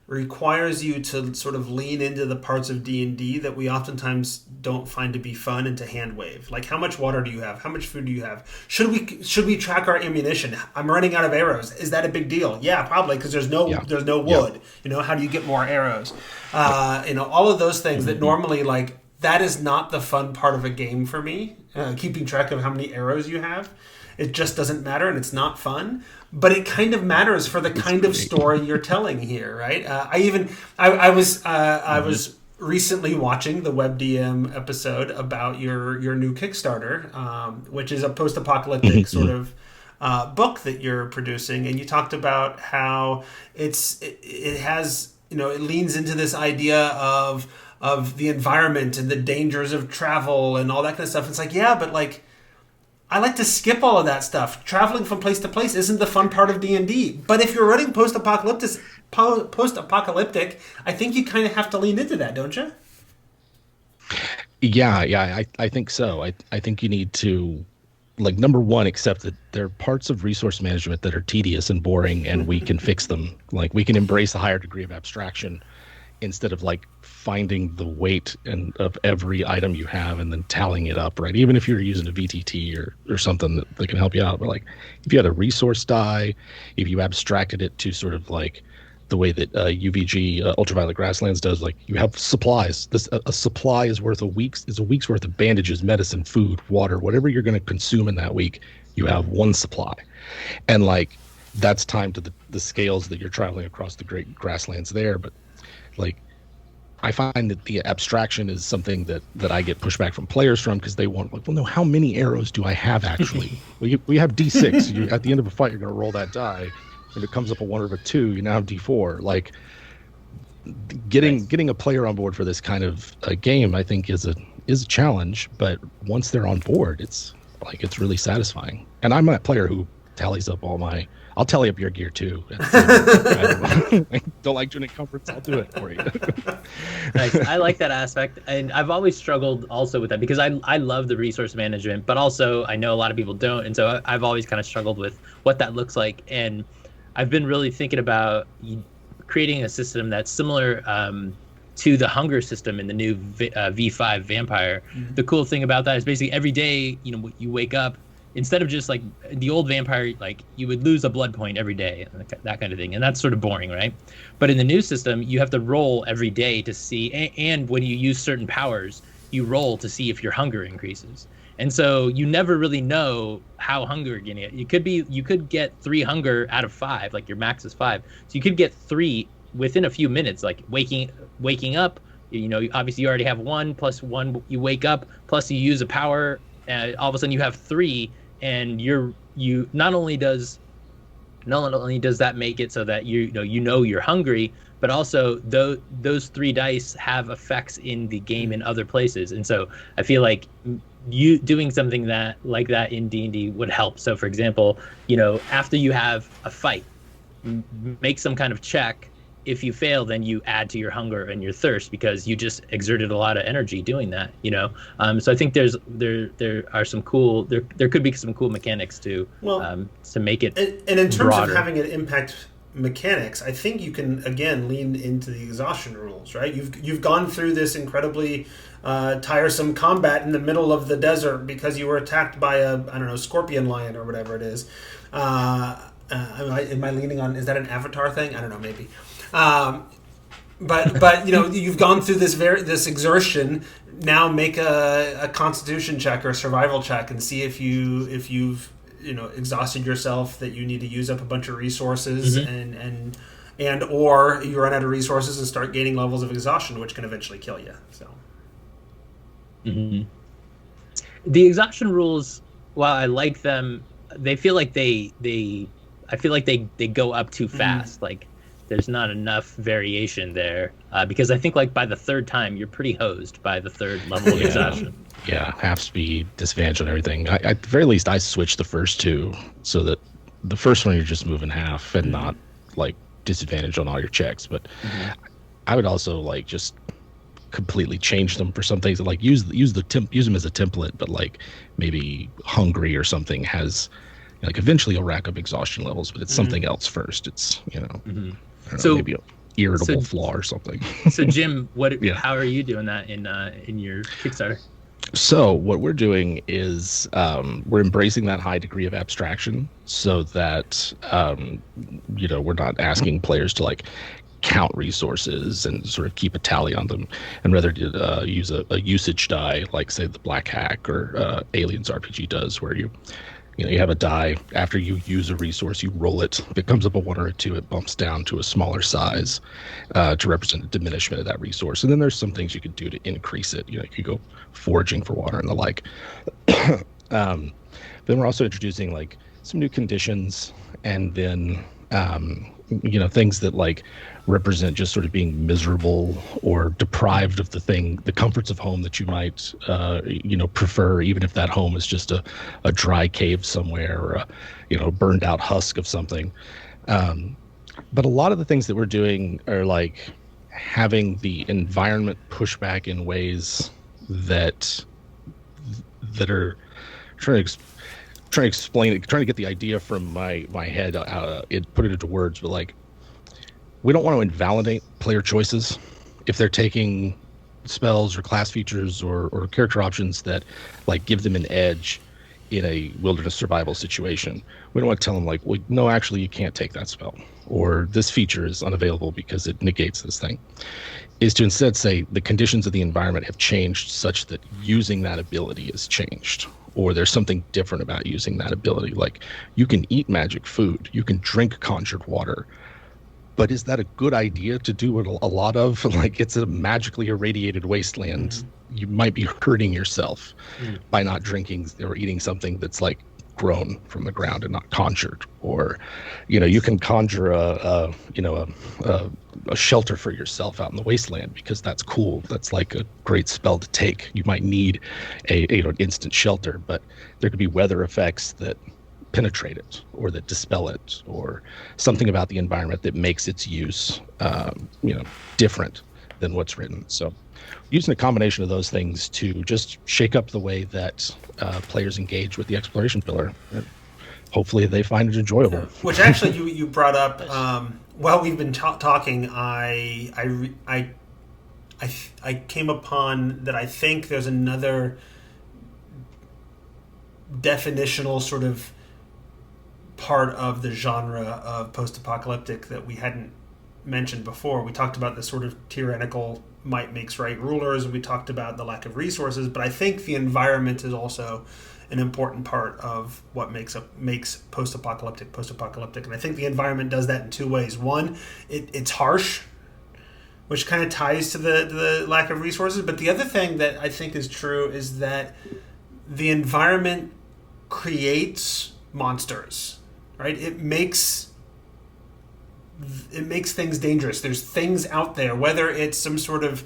requires you to sort of lean into the parts of D&D that we oftentimes don't find to be fun and to hand wave. Like, how much water do you have? How much food do you have? Should we track our ammunition? I'm running out of arrows. Is that a big deal? Yeah, probably, because there's no wood. How do you get more arrows? All of those things that normally, like, that is not the fun part of a game for me. Keeping track of how many arrows you have. It just doesn't matter, and it's not fun. But it kind of matters for the kind of story you're telling here, right? I was recently watching the WebDM episode about your new Kickstarter, which is a post-apocalyptic sort of book that you're producing, and you talked about how it has, it leans into this idea of the environment and the dangers of travel and all that kind of stuff. It's like, yeah, but like, I like to skip all of that stuff. Traveling from place to place isn't the fun part of D&D. But if you're running post-apocalyptic, I think you kind of have to lean into that, don't you? Yeah, I think so. I think you need to, like, number one, accept that there are parts of resource management that are tedious and boring, and we can fix them. Like, we can embrace a higher degree of abstraction instead of like finding the weight of every item you have and then tallying it up, right? Even if you're using a VTT or something that can help you out. But like, if you had a resource die, if you abstracted it to sort of like the way that UVG Ultraviolet Grasslands does, like, you have supplies. A supply is worth a week's worth of bandages, medicine, food, water, whatever you're going to consume in that week. You have one supply, and like, that's timed to the scales that you're traveling across the great grasslands there. But like, I find that the abstraction is something that I get pushback from players from, because they want, like, well, no, how many arrows do I have actually? Well, we have D6. At the end of a fight, you're going to roll that die. If it comes up a 1 or a 2, you now have D4. Like, getting a player on board for this kind of a game, I think, is a challenge. But once they're on board, it's really satisfying. And I'm that player who tallies up I'll tally up your gear too. I don't like doing encumbrance. I'll do it for you. Nice. I like that aspect, and I've always struggled also with that, because I love the resource management, but also I know a lot of people don't, and so I've always kind of struggled with what that looks like. And I've been really thinking about creating a system that's similar to the hunger system in the new V5 Vampire. Mm-hmm. The cool thing about that is basically every day, you wake up, instead of just like the old Vampire, like, you would lose a blood point every day, that kind of thing. And that's sort of boring, right? But in the new system, you have to roll every day to see, and when you use certain powers, you roll to see if your hunger increases. And so you never really know how hunger you could get 3 hunger out of 5, like your max is 5. So you could get 3 within a few minutes, like waking up. Obviously you already have one plus one. You wake up plus you use a power, and all of a sudden you have three, and you not only does that make it so that you're hungry, but also those three dice have effects in the game in other places. And so I feel like you doing something like that in D&D would help. So for example, after you have a fight, make some kind of check. If you fail, then you add to your hunger and your thirst because you just exerted a lot of energy doing that. So I think there could be some cool mechanics to make it. And in terms broader. of having it impact mechanics, I think you can again lean into the exhaustion rules, right? You've gone through this incredibly tiresome combat in the middle of the desert because you were attacked by a scorpion lion or whatever it is. Am I leaning on? Is that an Avatar thing? I don't know, maybe. But you've gone through this exertion. Now make a Constitution check or a survival check and see if you've exhausted yourself, that you need to use up a bunch of resources, and or you run out of resources and start gaining levels of exhaustion, which can eventually kill you. So the exhaustion rules, while I like them, they feel like I feel like they go up too fast. Like there's not enough variation there because I think like by the third time you're pretty hosed by the third level of exhaustion. Yeah, half speed, disadvantage on everything. At the very least, I switched the first two so that the first one you're just moving half and not like disadvantage on all your checks. But I would also like just completely change them for some things. Like use them as a template, but like maybe hungry or something has like eventually you'll rack up exhaustion levels, but it's something else first. It's I don't know, maybe an irritable flaw or something. So Jim, how are you doing that in your Kickstarter? So what we're doing is we're embracing that high degree of abstraction so that we're not asking players to like count resources and sort of keep a tally on them, and rather use a usage die like say the Black Hack or Aliens RPG does, where you have a die. After you use a resource, you roll it. If it comes up a 1 or a 2, it bumps down to a smaller size to represent the diminishment of that resource. And then there's some things you could do to increase it. You could go foraging for water and the like. Then we're also introducing like some new conditions, and then things that like represent just sort of being miserable or deprived of the comforts of home that you might prefer, even if that home is just a dry cave somewhere or a burned out husk of something. But a lot of the things that we're doing are like having the environment push back in ways that are trying to explain it, trying to get the idea from my head, put it into words, but like we don't want to invalidate player choices if they're taking spells or class features or character options that like give them an edge in a wilderness survival situation. We don't want to tell them like, well, no, actually you can't take that spell, or this feature is unavailable because it negates this thing. Is to instead say the conditions of the environment have changed such that using that ability has changed, or there's something different about using that ability. Like you can eat magic food, you can drink conjured water, but is that a good idea to do a lot of? Like it's a magically irradiated wasteland. You might be hurting yourself by not drinking or eating something that's like grown from the ground and not conjured. Or, you can conjure a shelter for yourself out in the wasteland because that's cool. That's like a great spell to take. You might need an instant shelter, but there could be weather effects that penetrate it or that dispel it, or something about the environment that makes its use different than what's written. So using a combination of those things to just shake up the way that players engage with the exploration pillar, hopefully they find it enjoyable. Which actually you brought up while we've been talking. I came upon that. I think there's another definitional sort of part of the genre of post-apocalyptic that we hadn't mentioned before. We talked about the sort of tyrannical might makes right rulers, and we talked about the lack of resources, but I think the environment is also an important part of what makes post-apocalyptic. And I think the environment does that in two ways. One, it's harsh, which kind of ties to the lack of resources. But the other thing that I think is true is that the environment creates monsters, right? It makes things dangerous. There's things out there, whether it's some sort of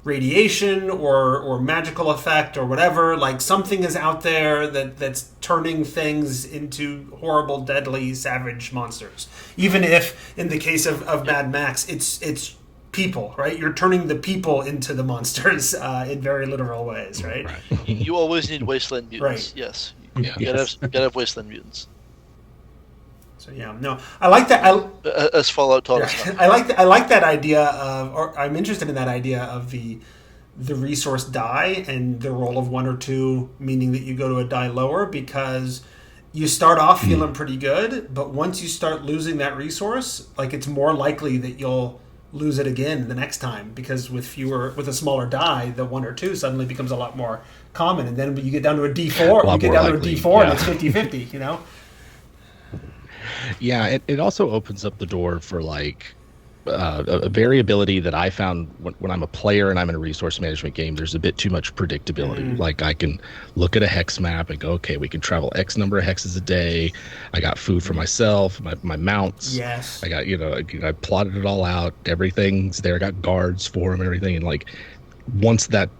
radiation or magical effect or whatever, like something is out there that's turning things into horrible, deadly, savage monsters. Even if, in the case of Mad Max, it's people, right? You're turning the people into the monsters in very literal ways, right? You always need wasteland mutants. Right. Yes. Yeah. You gotta have wasteland mutants. So yeah, no, I like that. As Fallout taught us. I like that idea of, or I'm interested in that idea of the resource die and the roll of 1 or 2, meaning that you go to a die lower, because you start off feeling pretty good, but once you start losing that resource, like it's more likely that you'll lose it again the next time, because with a smaller die, the 1 or 2 suddenly becomes a lot more common, and then when you get down to a D4, and it's 50-50, you know. Yeah, it also opens up the door for like a variability that I found when I'm a player and I'm in a resource management game. There's a bit too much predictability. Like I can look at a hex map and go, okay, we can travel X number of hexes a day. I got food for myself, my mounts. Yes. I got, I plotted it all out. Everything's there. I got guards for them and everything. And like once that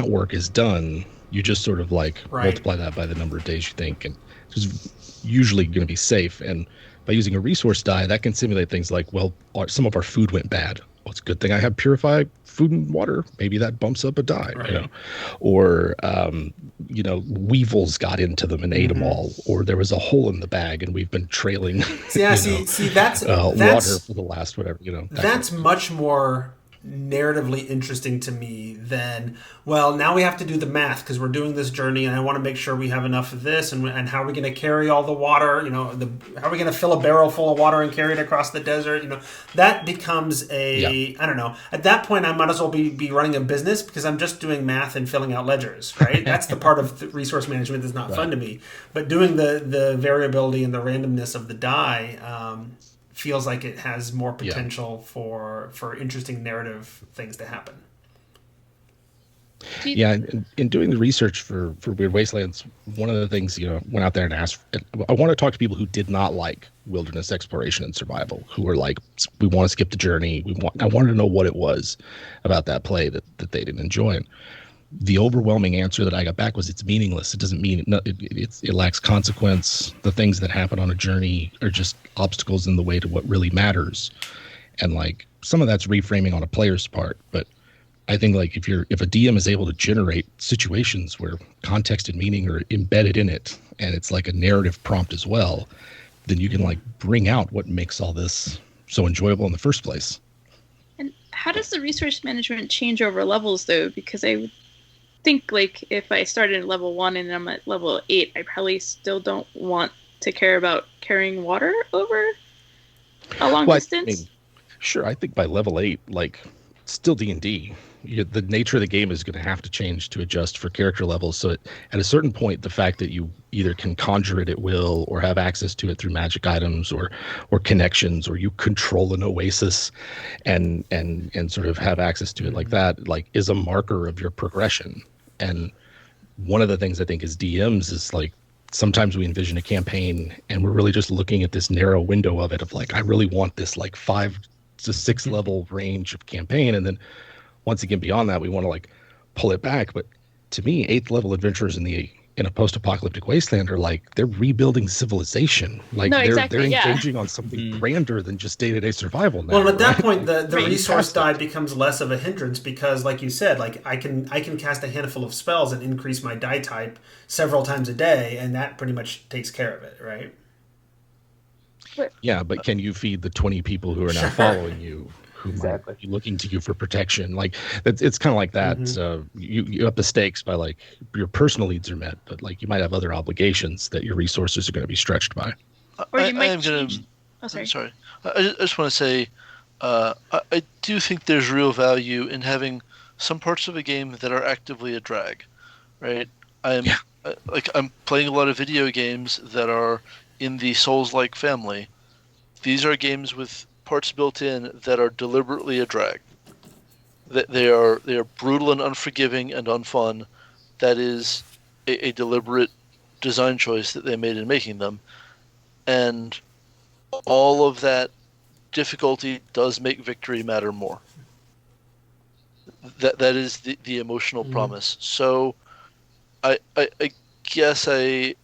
work is done, you just sort of like multiply that by the number of days you think, and it's usually going to be safe. And by using a resource die, that can simulate things like, well, some of our food went bad. Well, it's a good thing I have purified food and water. Maybe that bumps up a die, Or, weevils got into them and ate them all. Or there was a hole in the bag and we've been trailing that's water for the last whatever, That's much more narratively interesting to me than, well, now we have to do the math because we're doing this journey and I want to make sure we have enough of this, and how are we going to carry all the water, how are we going to fill a barrel full of water and carry it across the desert, that becomes I don't know, at that point I might as well be running a business, because I'm just doing math and filling out ledgers, right? That's the part of the resource management that's not fun to me, but doing the variability and the randomness of the die feels like it has more potential for interesting narrative things to happen. Yeah, in doing the research for Weird Wastelands, one of the things, went out there and asked, I want to talk to people who did not like wilderness exploration and survival, who were like, we want to skip the journey. I wanted to know what it was about that play that they didn't enjoy. And the overwhelming answer that I got back was, it's meaningless. It doesn't mean it lacks consequence. The things that happen on a journey are just obstacles in the way to what really matters. And like some of that's reframing on a player's part, but I think like if a DM is able to generate situations where context and meaning are embedded in it, and it's like a narrative prompt as well, then you can like bring out what makes all this so enjoyable in the first place. And how does the resource management change over levels though? Because I would think like if I started at level 1 and I'm at level 8, I probably still don't want to care about carrying water over a long distance. Sure, I think by level 8, like still D&D, the nature of the game is going to have to change to adjust for character levels. So at a certain point, the fact that you either can conjure it at will or have access to it through magic items or connections, or you control an oasis and sort of have access to it like that, like is a marker of your progression. And one of the things I think as DMs is like, sometimes we envision a campaign and we're really just looking at this narrow window of it, of like, I really want this like 5 to 6 level range of campaign. And then once again, beyond that, we want to like pull it back. But to me, 8th level adventurers in a post-apocalyptic wasteland are like, they're rebuilding civilization. Like they're engaging on something grander than just day-to-day survival now. Well, at that point, the resource die becomes less of a hindrance, because like you said, like I can cast a handful of spells and increase my die type several times a day, and that pretty much takes care of it, right? Yeah, but can you feed the 20 people who are now following you, who might be looking to you for protection? Like it's kind of like that. So you up the stakes by like your personal needs are met, but like you might have other obligations that your resources are going to be stretched by. Or you might change. Sorry. I just want to say, I do think there's real value in having some parts of a game that are actively a drag, right? I'm I'm playing a lot of video games that are in the Souls-like family. These are games with parts built in that are deliberately a drag. That they are brutal and unforgiving and unfun. That is a deliberate design choice that they made in making them, and all of that difficulty does make victory matter more. That is the emotional promise. So I guess I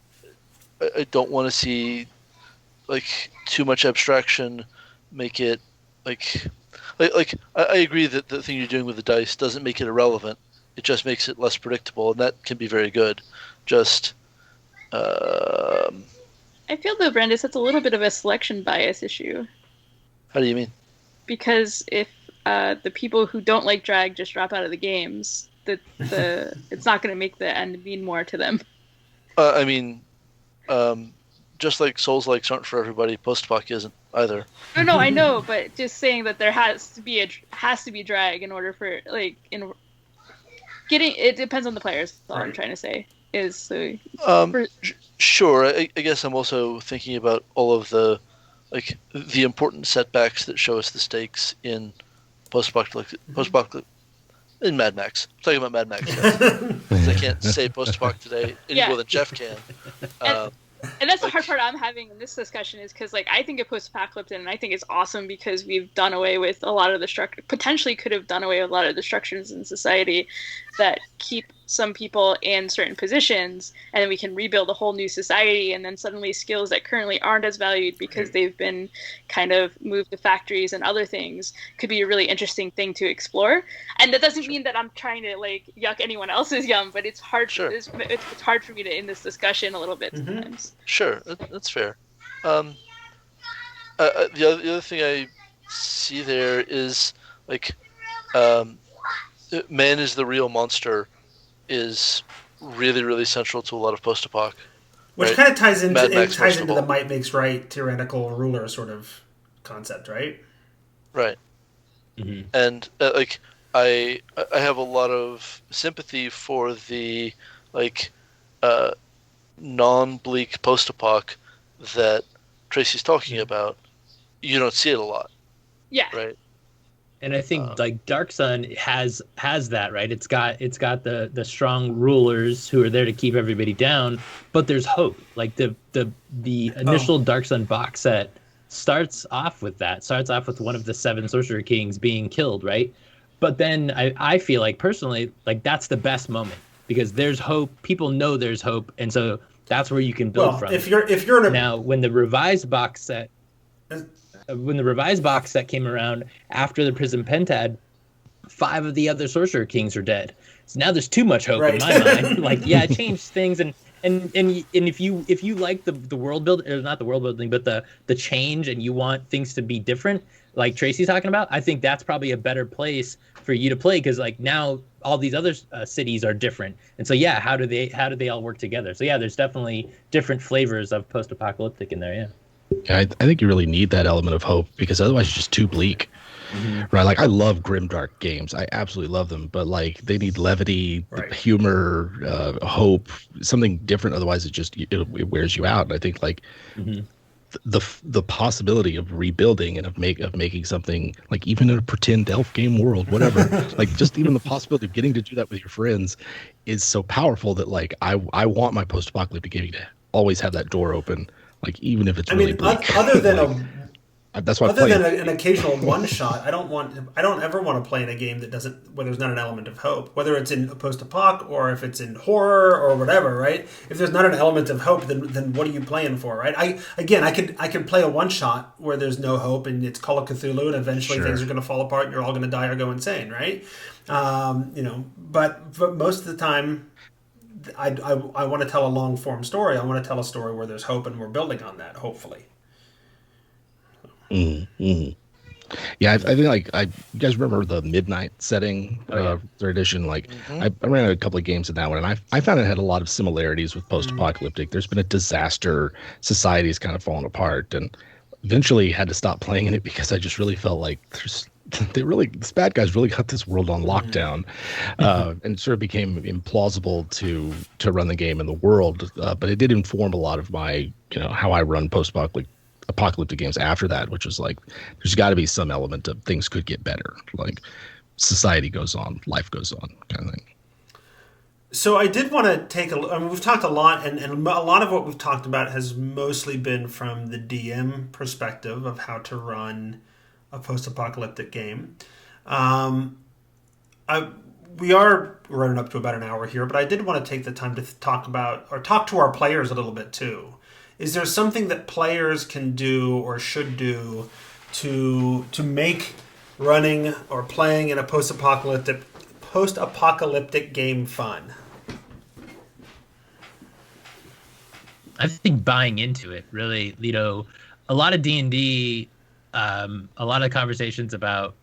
don't want to see like too much abstraction make it like I agree that the thing you're doing with the dice doesn't make it irrelevant. It just makes it less predictable, and that can be very good. Just I feel though, Brandis, that's a little bit of a selection bias issue. How do you mean? Because if the people who don't like drag just drop out of the games, it's not going to make the end mean more to them. I mean, just like Souls-likes aren't for everybody, Post-Apoc isn't either. No, I know, but just saying that there has to be drag in order for getting it depends on the players. That's all I'm trying to say is sure. I guess I'm also thinking about all of the important setbacks that show us the stakes in post-apocalyptic in Mad Max. I'm talking about Mad Max because I can't say post-apoc today any more than Jeff can. And that's the hard part I'm having in this discussion is because I think of post-apocalyptic and I think it's awesome because we've done away with a lot of the potentially could have done away with a lot of the structures in society that keep some people in certain positions, and then we can rebuild a whole new society, and then suddenly skills that currently aren't as valued because they've been kind of moved to factories and other things could be a really interesting thing to explore. And that doesn't mean that I'm trying to yuck anyone else's yum, but it's hard. It's hard for me to end this discussion a little bit sometimes. Sure, that's fair. The other thing I see there is man is the real monster is really, really central to a lot of post-apoc. Which kind of ties into the might makes right tyrannical ruler sort of concept, right? Right. Mm-hmm. And I have a lot of sympathy for the non-bleak post-apoc that Tracy's talking about. You don't see it a lot. Yeah. Right. And I think Dark Sun has that, right? It's got the strong rulers who are there to keep everybody down, but there's hope. The initial Dark Sun box set starts off with that. Starts off with one of the 7 Sorcerer Kings being killed, right? But then I feel personally that's the best moment because there's hope. People know there's hope, and so that's where you can build from. If you're now when the revised box set. When the revised box set came around after the Prism Pentad, 5 of the other Sorcerer Kings are dead. So now there's too much hope in my mind. It changed things, and if you like the world build, or not the world building, but the change, and you want things to be different, like Tracy's talking about, I think that's probably a better place for you to play because now all these other cities are different, and so how do they all work together? So there's definitely different flavors of post-apocalyptic in there. Yeah, I think you really need that element of hope because otherwise it's just too bleak, right? I love grimdark games. I absolutely love them, but they need levity, humor, hope, something different. Otherwise it wears you out. And I think the possibility of rebuilding and of making something even in a pretend elf game world, whatever, just even the possibility of getting to do that with your friends is so powerful that I want my post-apocalyptic gaming to always have that door open. Even if it's really bleak. Other than that's why an occasional one shot, I don't ever want to play in a game where there's not an element of hope. Whether it's in post-apoc or if it's in horror or whatever, right? If there's not an element of hope, then what are you playing for, right? I could play a one shot where there's no hope and it's Call of Cthulhu and eventually things are going to fall apart and you're all going to die or go insane, right? But most of the time. I want to tell a long form story. I want to tell a story where there's hope and we're building on that, hopefully. Mm-hmm. Yeah, I think you guys remember the Midnight setting, third edition. I ran a couple of games in that one, and I found it had a lot of similarities with post-apocalyptic. There's been a disaster, society's kind of fallen apart, and eventually had to stop playing in it because I just really felt this bad guys really got this world on lockdown, and it sort of became implausible to run the game in the world. But it did inform a lot of my, how I run post-apocalyptic games after that, which was like, there's got to be some element of things could get better, like society goes on, life goes on, kind of thing. So I did want to take we've talked a lot, and a lot of what we've talked about has mostly been from the DM perspective of how to run a post-apocalyptic game. We are running up to about an hour here, but I did want to take the time to talk to our players a little bit too. Is there something that players can do or should do to make running or playing in a post-apocalyptic game fun? I think buying into it really, a lot of D&D, a lot of conversations about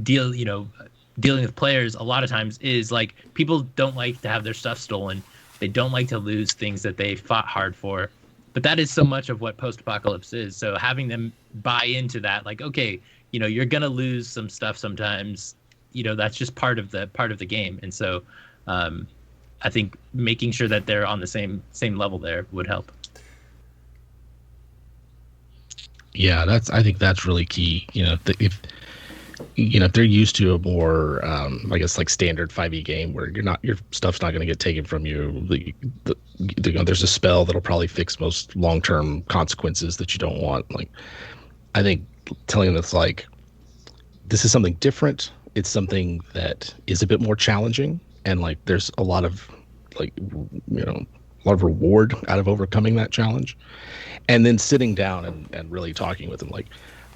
dealing with players a lot of times is like people don't like to have their stuff stolen. They don't like to lose things that they fought hard for. But that is so much of what post-apocalypse is. So having them buy into that, like, okay, you're gonna lose some stuff sometimes. That's just part of the game. And so I think making sure that they're on the same level there would help. Yeah, I think that's really key. If they're used to a more, I guess, like standard 5e game where your stuff's not going to get taken from you. There's a spell that'll probably fix most long-term consequences that you don't want. Like, I think telling them it's like, this is something different. It's something that is a bit more challenging, and like there's a lot of reward out of overcoming that challenge, and then sitting down and really talking with them, like,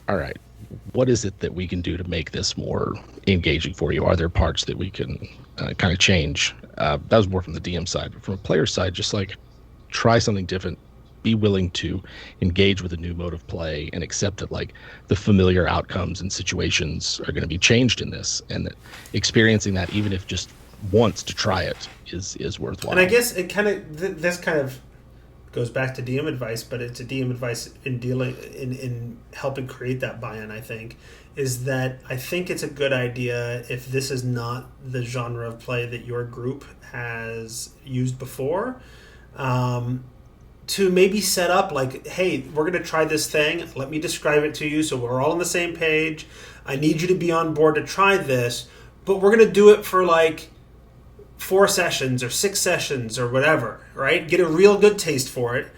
all right, what is it that we can do to make this more engaging for you? Are there parts that we can kind of change? That was more from the DM side. But from a player side, just like try something different, be willing to engage with a new mode of play and accept that like the familiar outcomes and situations are going to be changed in this, and that experiencing that, even if just once to try it, is worthwhile. And I guess it kind of this kind of goes back to DM advice, but it's a DM advice in helping create that buy-in. I think is that I think it's a good idea, if this is not the genre of play that your group has used before, to maybe set up like, hey, we're going to try this thing. Let me describe it to you so we're all on the same page. I need you to be on board to try this, but we're going to do it for like 4 sessions or 6 sessions or whatever, right? Get a real good taste for it.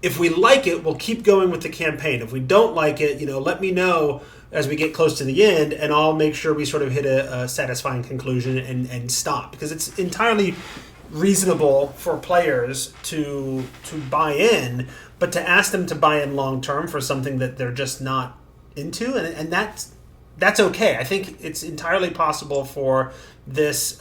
If we like it, we'll keep going with the campaign. If we don't like it, let me know as we get close to the end, and I'll make sure we sort of hit a satisfying conclusion and stop. Because it's entirely reasonable for players to buy in, but to ask them to buy in long term for something that they're just not into, and that's okay. I think it's entirely possible for this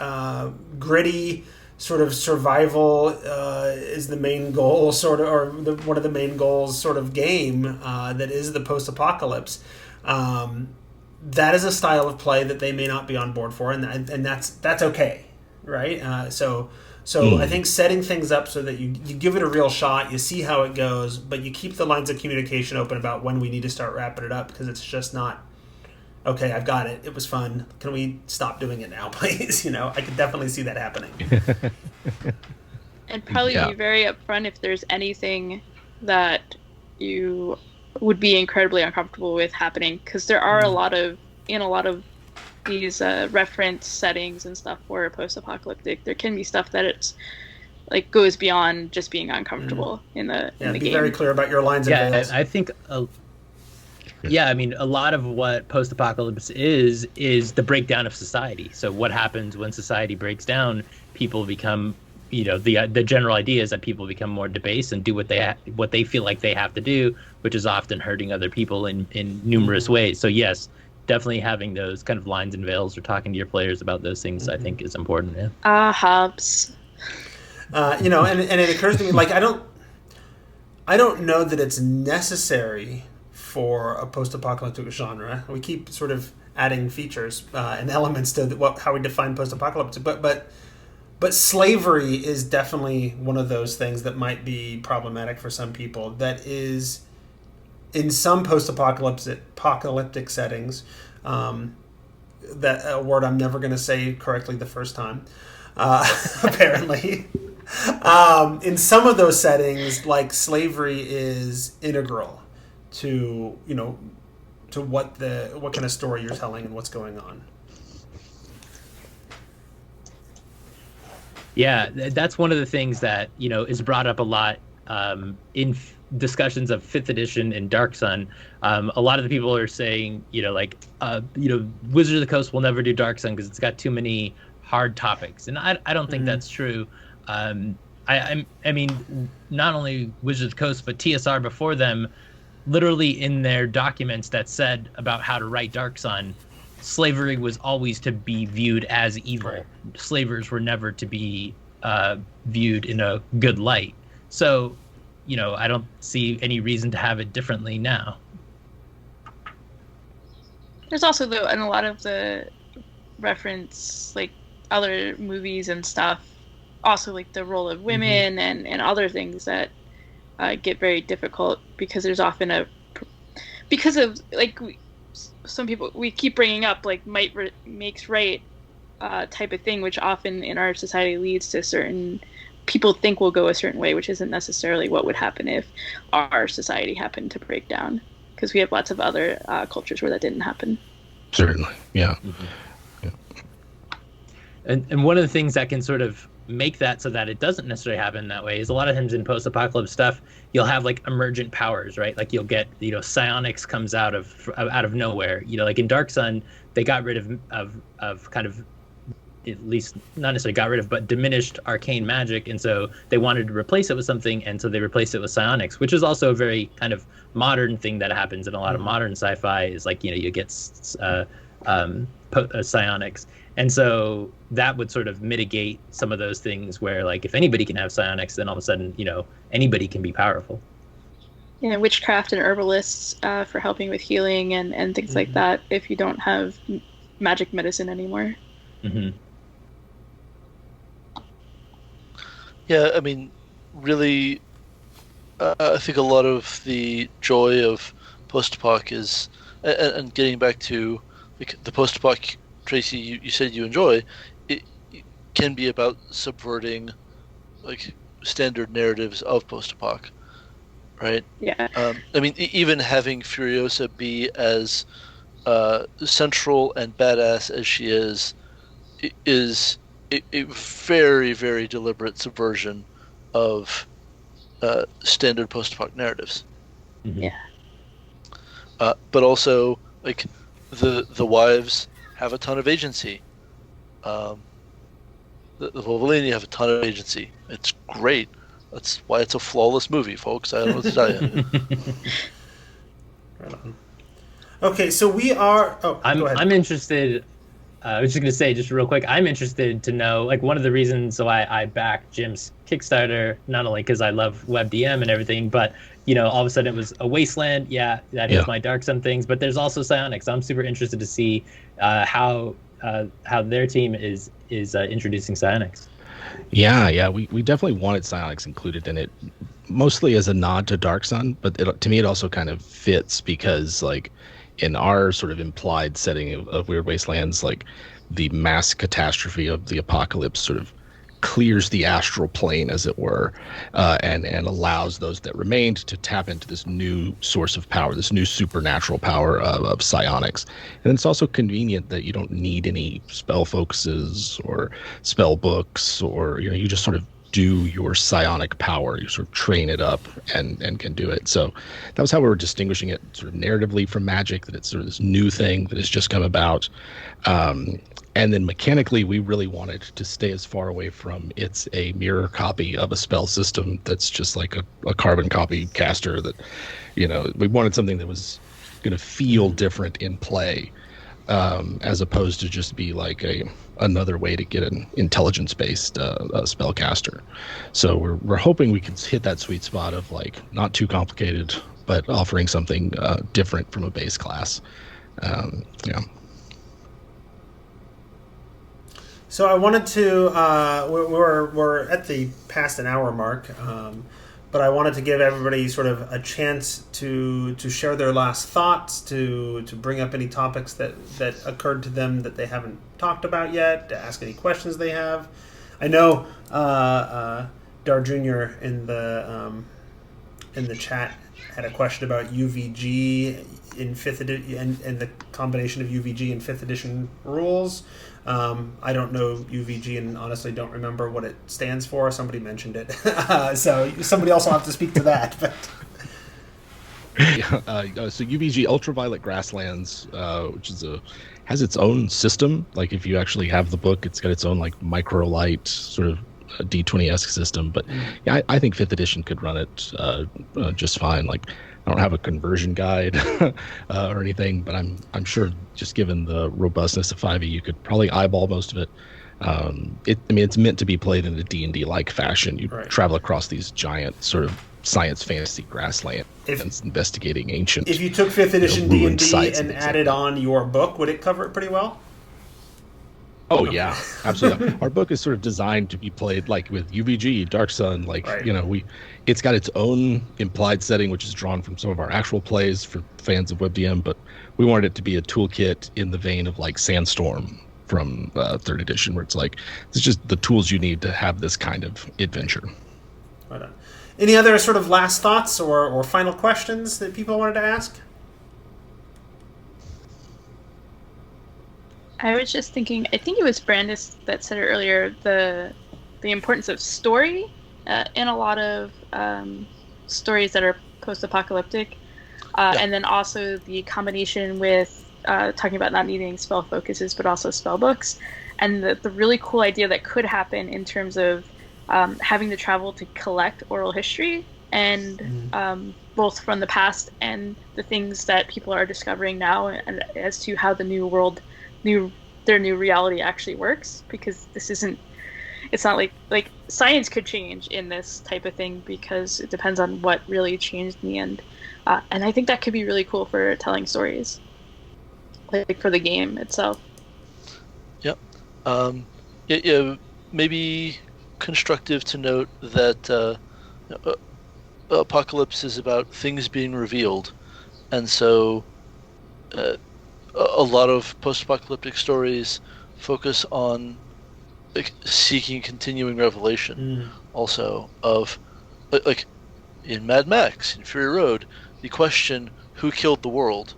gritty sort of survival is the main goal, sort of, or one of the main goals sort of game that is the post-apocalypse. That is a style of play that they may not be on board for, and that's okay, right? So I think setting things up so that you give it a real shot, you see how it goes, but you keep the lines of communication open about when we need to start wrapping it up, because it's just not, okay, I've got it. It was fun. Can we stop doing it now, please? I could definitely see that happening. And probably be very upfront if there's anything that you would be incredibly uncomfortable with happening, because there are a lot of these reference settings and stuff for post-apocalyptic. There can be stuff that it's like goes beyond just being uncomfortable in the game. Be very clear about your lines and veils. I think. I mean, a lot of what post-apocalypse is the breakdown of society. So what happens when society breaks down? People become, the general idea is that people become more debased and do what they feel like they have to do, which is often hurting other people in numerous ways. So yes, definitely having those kind of lines and veils or talking to your players about those things, I think, is important. Yeah. Hubs. And it occurs to me, like, I don't know that it's necessary for a post-apocalyptic genre. We keep sort of adding features and elements to how we define post-apocalyptic, but slavery is definitely one of those things that might be problematic for some people. That is, in some post-apocalyptic settings, that a word I'm never going to say correctly the first time, apparently. In some of those settings, like slavery is integral to to what kind of story you're telling and what's going on. Yeah, that's one of the things that is brought up a lot in discussions of 5th edition and Dark Sun. A lot of the people are saying, Wizards of the Coast will never do Dark Sun because it's got too many hard topics, and I don't think that's true. I mean, not only Wizards of the Coast, but TSR before them, literally in their documents that said about how to write Dark Sun, slavery was always to be viewed as evil. Right. Slavers were never to be viewed in a good light. So, I don't see any reason to have it differently now. There's also, though, in a lot of the reference, like other movies and stuff, also like the role of women and other things that get very difficult because there's often because of like some people we keep bringing up like might makes right type of thing, which often in our society leads to certain people think will go a certain way, which isn't necessarily what would happen if our society happened to break down, because we have lots of other cultures where that didn't happen. Certainly, yeah. Yeah. And one of the things that can sort of make that so that it doesn't necessarily happen that way is a lot of times in post-apocalypse stuff you'll have like emergent powers, right? Like you'll get psionics comes out of nowhere. Like in Dark Sun they got rid of kind of, at least not necessarily got rid of, but diminished arcane magic, and so they wanted to replace it with something, and so they replaced it with psionics, which is also a very kind of modern thing that happens in a lot of modern sci-fi, is like you get psionics. And so that would sort of mitigate some of those things where, like, if anybody can have psionics, then all of a sudden, anybody can be powerful. Yeah, witchcraft and herbalists for helping with healing and things like that, if you don't have magic medicine anymore. Mm-hmm. Yeah, I mean, really, I think a lot of the joy of post-apoc is, and getting back to like, the post-apoc, Tracy, you said you enjoy, it can be about subverting like standard narratives of post-apoc, right? Yeah. I mean, even having Furiosa be as central and badass as she is a very, very deliberate subversion of standard post-apoc narratives. Yeah. But also, like, the wives have a ton of agency. The Volvolini have a ton of agency. It's great. That's why it's a flawless movie, folks. I don't know what to tell you. Right on. Okay, so we are... Oh, go ahead. I'm interested... I was just going to say, just real quick, I'm interested to know, like, one of the reasons I backed Jim's Kickstarter, not only because I love WebDM and everything, but, all of a sudden it was a wasteland. Yeah, that is my Dark Sun things, but there's also psionics. I'm super interested to see how their team is introducing psionics. Yeah, we definitely wanted psionics included in it, mostly as a nod to Dark Sun, but to me it also kind of fits because, like, in our sort of implied setting of Weird Wastelands, like the mass catastrophe of the apocalypse sort of clears the astral plane, as it were, and allows those that remained to tap into this new source of power, this new supernatural power of psionics. And it's also convenient that you don't need any spell focuses or spell books, or you just sort of do your psionic power. You sort of train it up and can do it. So that was how we were distinguishing it sort of narratively from magic, that it's sort of this new thing that has just come about. And then mechanically, we really wanted to stay as far away from it's a mirror copy of a spell system that's just like a carbon copy caster, that, we wanted something that was going to feel different in play, as opposed to just be like another way to get an intelligence-based spellcaster. So we're hoping we can hit that sweet spot of, like, not too complicated, but offering something different from a base class. Yeah. So I wanted to. We're at the past an hour mark, but I wanted to give everybody sort of a chance to share their last thoughts, to bring up any topics that occurred to them that they haven't talked about yet, to ask any questions they have. I know Dar Jr. in the chat had a question about UVG in 5th edition and the combination of UVG and 5th edition rules. I don't know UVG and honestly don't remember what it stands for. Somebody mentioned it. So somebody else will have to speak to that. But. So UVG, Ultraviolet Grasslands, which has its own system. Like if you actually have the book, it's got its own like microlight sort of D20-esque system. But yeah, I think 5th edition could run it just fine. Like I don't have a conversion guide or anything, but I'm sure just given the robustness of 5e, you could probably eyeball most of it. It's meant to be played in a D&D like fashion. You travel across these giant sort of science fantasy grasslands, investigating ancient. If you took 5th edition D&D and added on your book, would it cover it pretty well? Oh yeah, absolutely. Our book is sort of designed to be played like with UVG, Dark Sun, it's got its own implied setting, which is drawn from some of our actual plays for fans of WebDM, but we wanted it to be a toolkit in the vein of like Sandstorm from 3rd edition, where it's like, it's just the tools you need to have this kind of adventure. Right on. Any other sort of last thoughts or final questions that people wanted to ask? I was just thinking, I think it was Brandis that said it earlier, the importance of story in a lot of stories that are post-apocalyptic. And then also the combination with talking about not needing spell focuses, but also spell books. And the really cool idea that could happen in terms of having to travel to collect oral history and both from the past and the things that people are discovering now and as to how the new world their new reality actually works, because it's not like science could change in this type of thing because it depends on what really changed in the end, and I think that could be really cool for telling stories, like for the game itself. Yep. Yeah, maybe constructive to note that Apocalypse is about things being revealed, and so a lot of post-apocalyptic stories focus on seeking continuing revelation. Also, of like in Mad Max, in Fury Road, the question "Who killed the world?"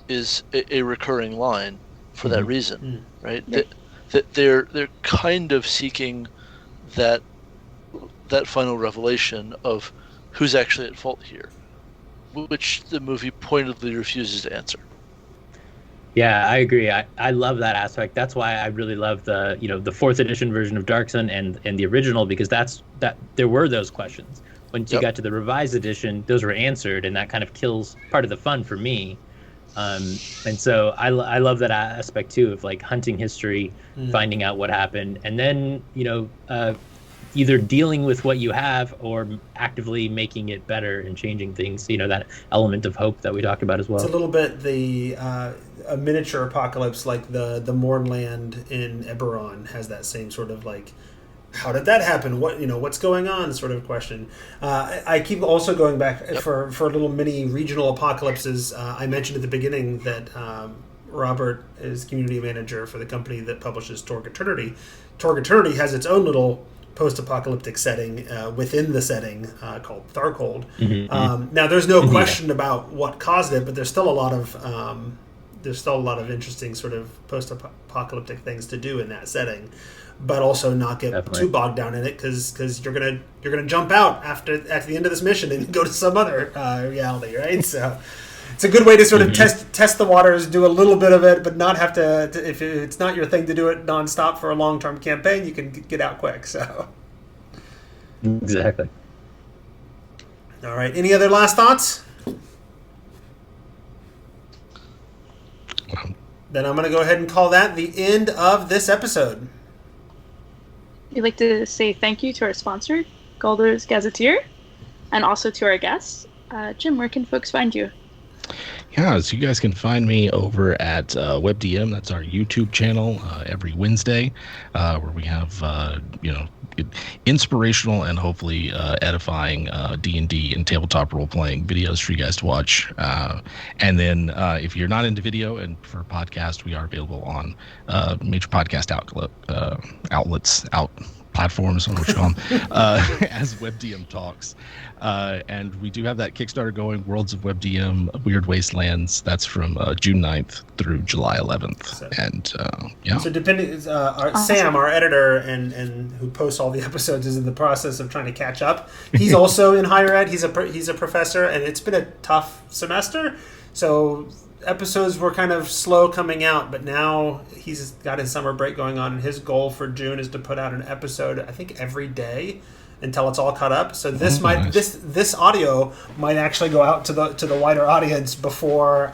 is a recurring line for that reason, right? That they're kind of seeking that final revelation of who's actually at fault here, which the movie pointedly refuses to answer. Yeah, I agree. I love that aspect. That's why I really love the 4th edition version of Dark Sun and the original, because there were those questions. Once you got to the revised edition, those were answered, and that kind of kills part of the fun for me. And so I love that aspect too, of like hunting history, finding out what happened, and then either dealing with what you have or actively making it better and changing things. That element of hope that we talked about as well. It's a little bit a miniature apocalypse, like the Mournland in Eberron has that same sort of like, how did that happen? What's going on? Sort of question. I keep also going back for little mini regional apocalypses. I mentioned at the beginning that Robert is community manager for the company that publishes Torg Eternity. Torg Eternity has its own little post-apocalyptic setting within the setting called Tharcold. Now, there's no question about what caused it, but there's still a lot of interesting sort of post-apocalyptic things to do in that setting, but also not get too bogged down in it because you're gonna jump out at the end of this mission and go to some other reality, right? So it's a good way to sort of test the waters, do a little bit of it, but not have to if it's not your thing to do it nonstop for a long-term campaign, you can get out quick. So exactly. All right. Any other last thoughts? Then I'm going to go ahead and call that the end of this episode. We'd like to say thank you to our sponsor, Galder's Gazetteer, and also to our guests. Jim, where can folks find you? Yeah, so you guys can find me over at WebDM. That's our YouTube channel every Wednesday, where we have inspirational and hopefully edifying D&D and tabletop role playing videos for you guys to watch. And then if you're not into video and for podcast, we are available on major podcast outlets, platforms, what you call them, as WebDM Talks. And we do have that Kickstarter going, Worlds of WebDM, Weird Wastelands. That's from June 9th through July 11th. So, and So depending, Sam, our editor and who posts all the episodes, is in the process of trying to catch up. He's also in higher ed. He's a professor, and it's been a tough semester. So episodes were kind of slow coming out, but now he's got his summer break going on, and his goal for June is to put out an episode, I think, every day until it's all caught up. So this this audio might actually go out to the wider audience before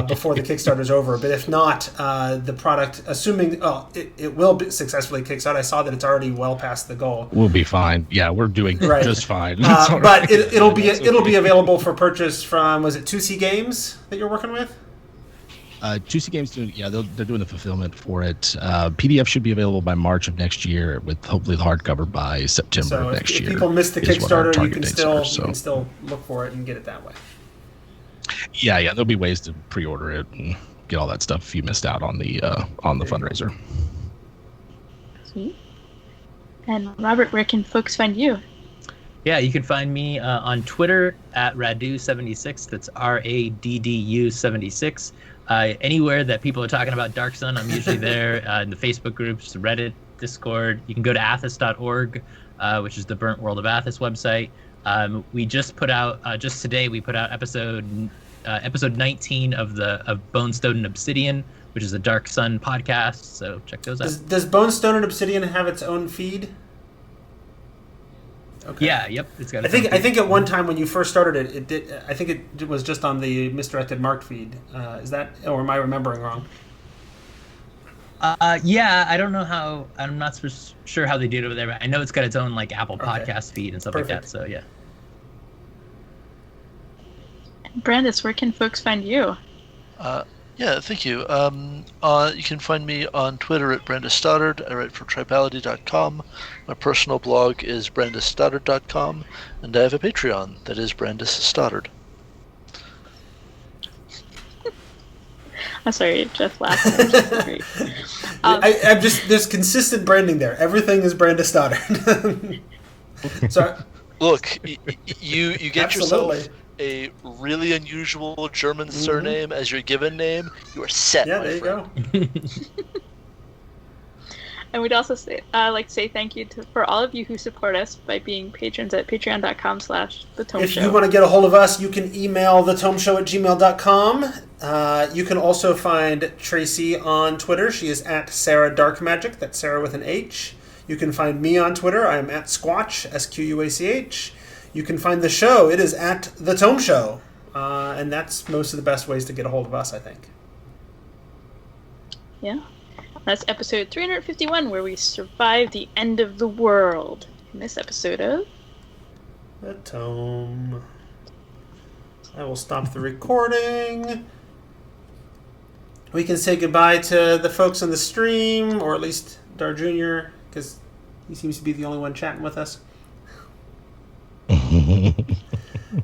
before the Kickstarter's over. But if not, the product, assuming it will be successfully kickstart, I saw that it's already well past the goal. We'll be fine. Yeah, we're doing just fine. But it'll be available for purchase from, was it 2C Games that you're working with? 2C Games they're doing the fulfillment for it. PDF should be available by March of next year, with hopefully the hardcover by September of next year. If people miss the Kickstarter, you can still look for it and get it that way. Yeah, there'll be ways to pre-order it and get all that stuff if you missed out on the fundraiser. Sweet. And Robert, where can folks find you? Yeah, you can find me on Twitter at Radu76. That's RADDU76. Anywhere that people are talking about Dark Sun, I'm usually there. In the Facebook groups, Reddit, Discord. You can go to athos.org, which is the Burnt World of Athos website. We just put out, just today, we put out episode 19 of Bone, Stone, and Obsidian, which is a Dark Sun podcast. So check those out. Does Bone, Stone, and Obsidian have its own feed? Okay. Yeah, yep. It's got. I think at one time when you first started it did. I think it was just on the misdirected marked feed. Is that, or am I remembering wrong? Yeah, I don't know how. I'm not sure how they do it over there, but I know it's got its own like Apple Podcast feed and stuff like that. So yeah. Brandis, where can folks find you? Yeah, thank you. You can find me on Twitter at Brandis Stoddard. I write for Tribality.com. My personal blog is BrandisStoddard.com, and I have a Patreon that is Brandis Stoddard. I'm sorry, Jeff laughed. I'm just, there's consistent branding there. Everything is Brandis Stoddard. So, look, you get absolutely. yourself a really unusual German surname as your given name, you are set. Yeah, there friend. You go. And we'd also like to say thank you for all of you who support us by being patrons at patreon.com/thetomeshow. If you want to get a hold of us, you can email thetomeshow@gmail.com. You can also find Tracy on Twitter. She is at Sarah Darkmagic. That's Sarah with an H. You can find me on Twitter. I am at Squatch, SQUACH. You can find the show. It is at The Tome Show. And that's most of the best ways to get a hold of us, I think. Yeah. That's episode 351, where we survive the end of the world. In this episode of The Tome. I will stop the recording. We can say goodbye to the folks on the stream, or at least Dar Jr., because he seems to be the only one chatting with us.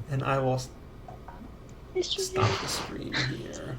And I will stop the stream here.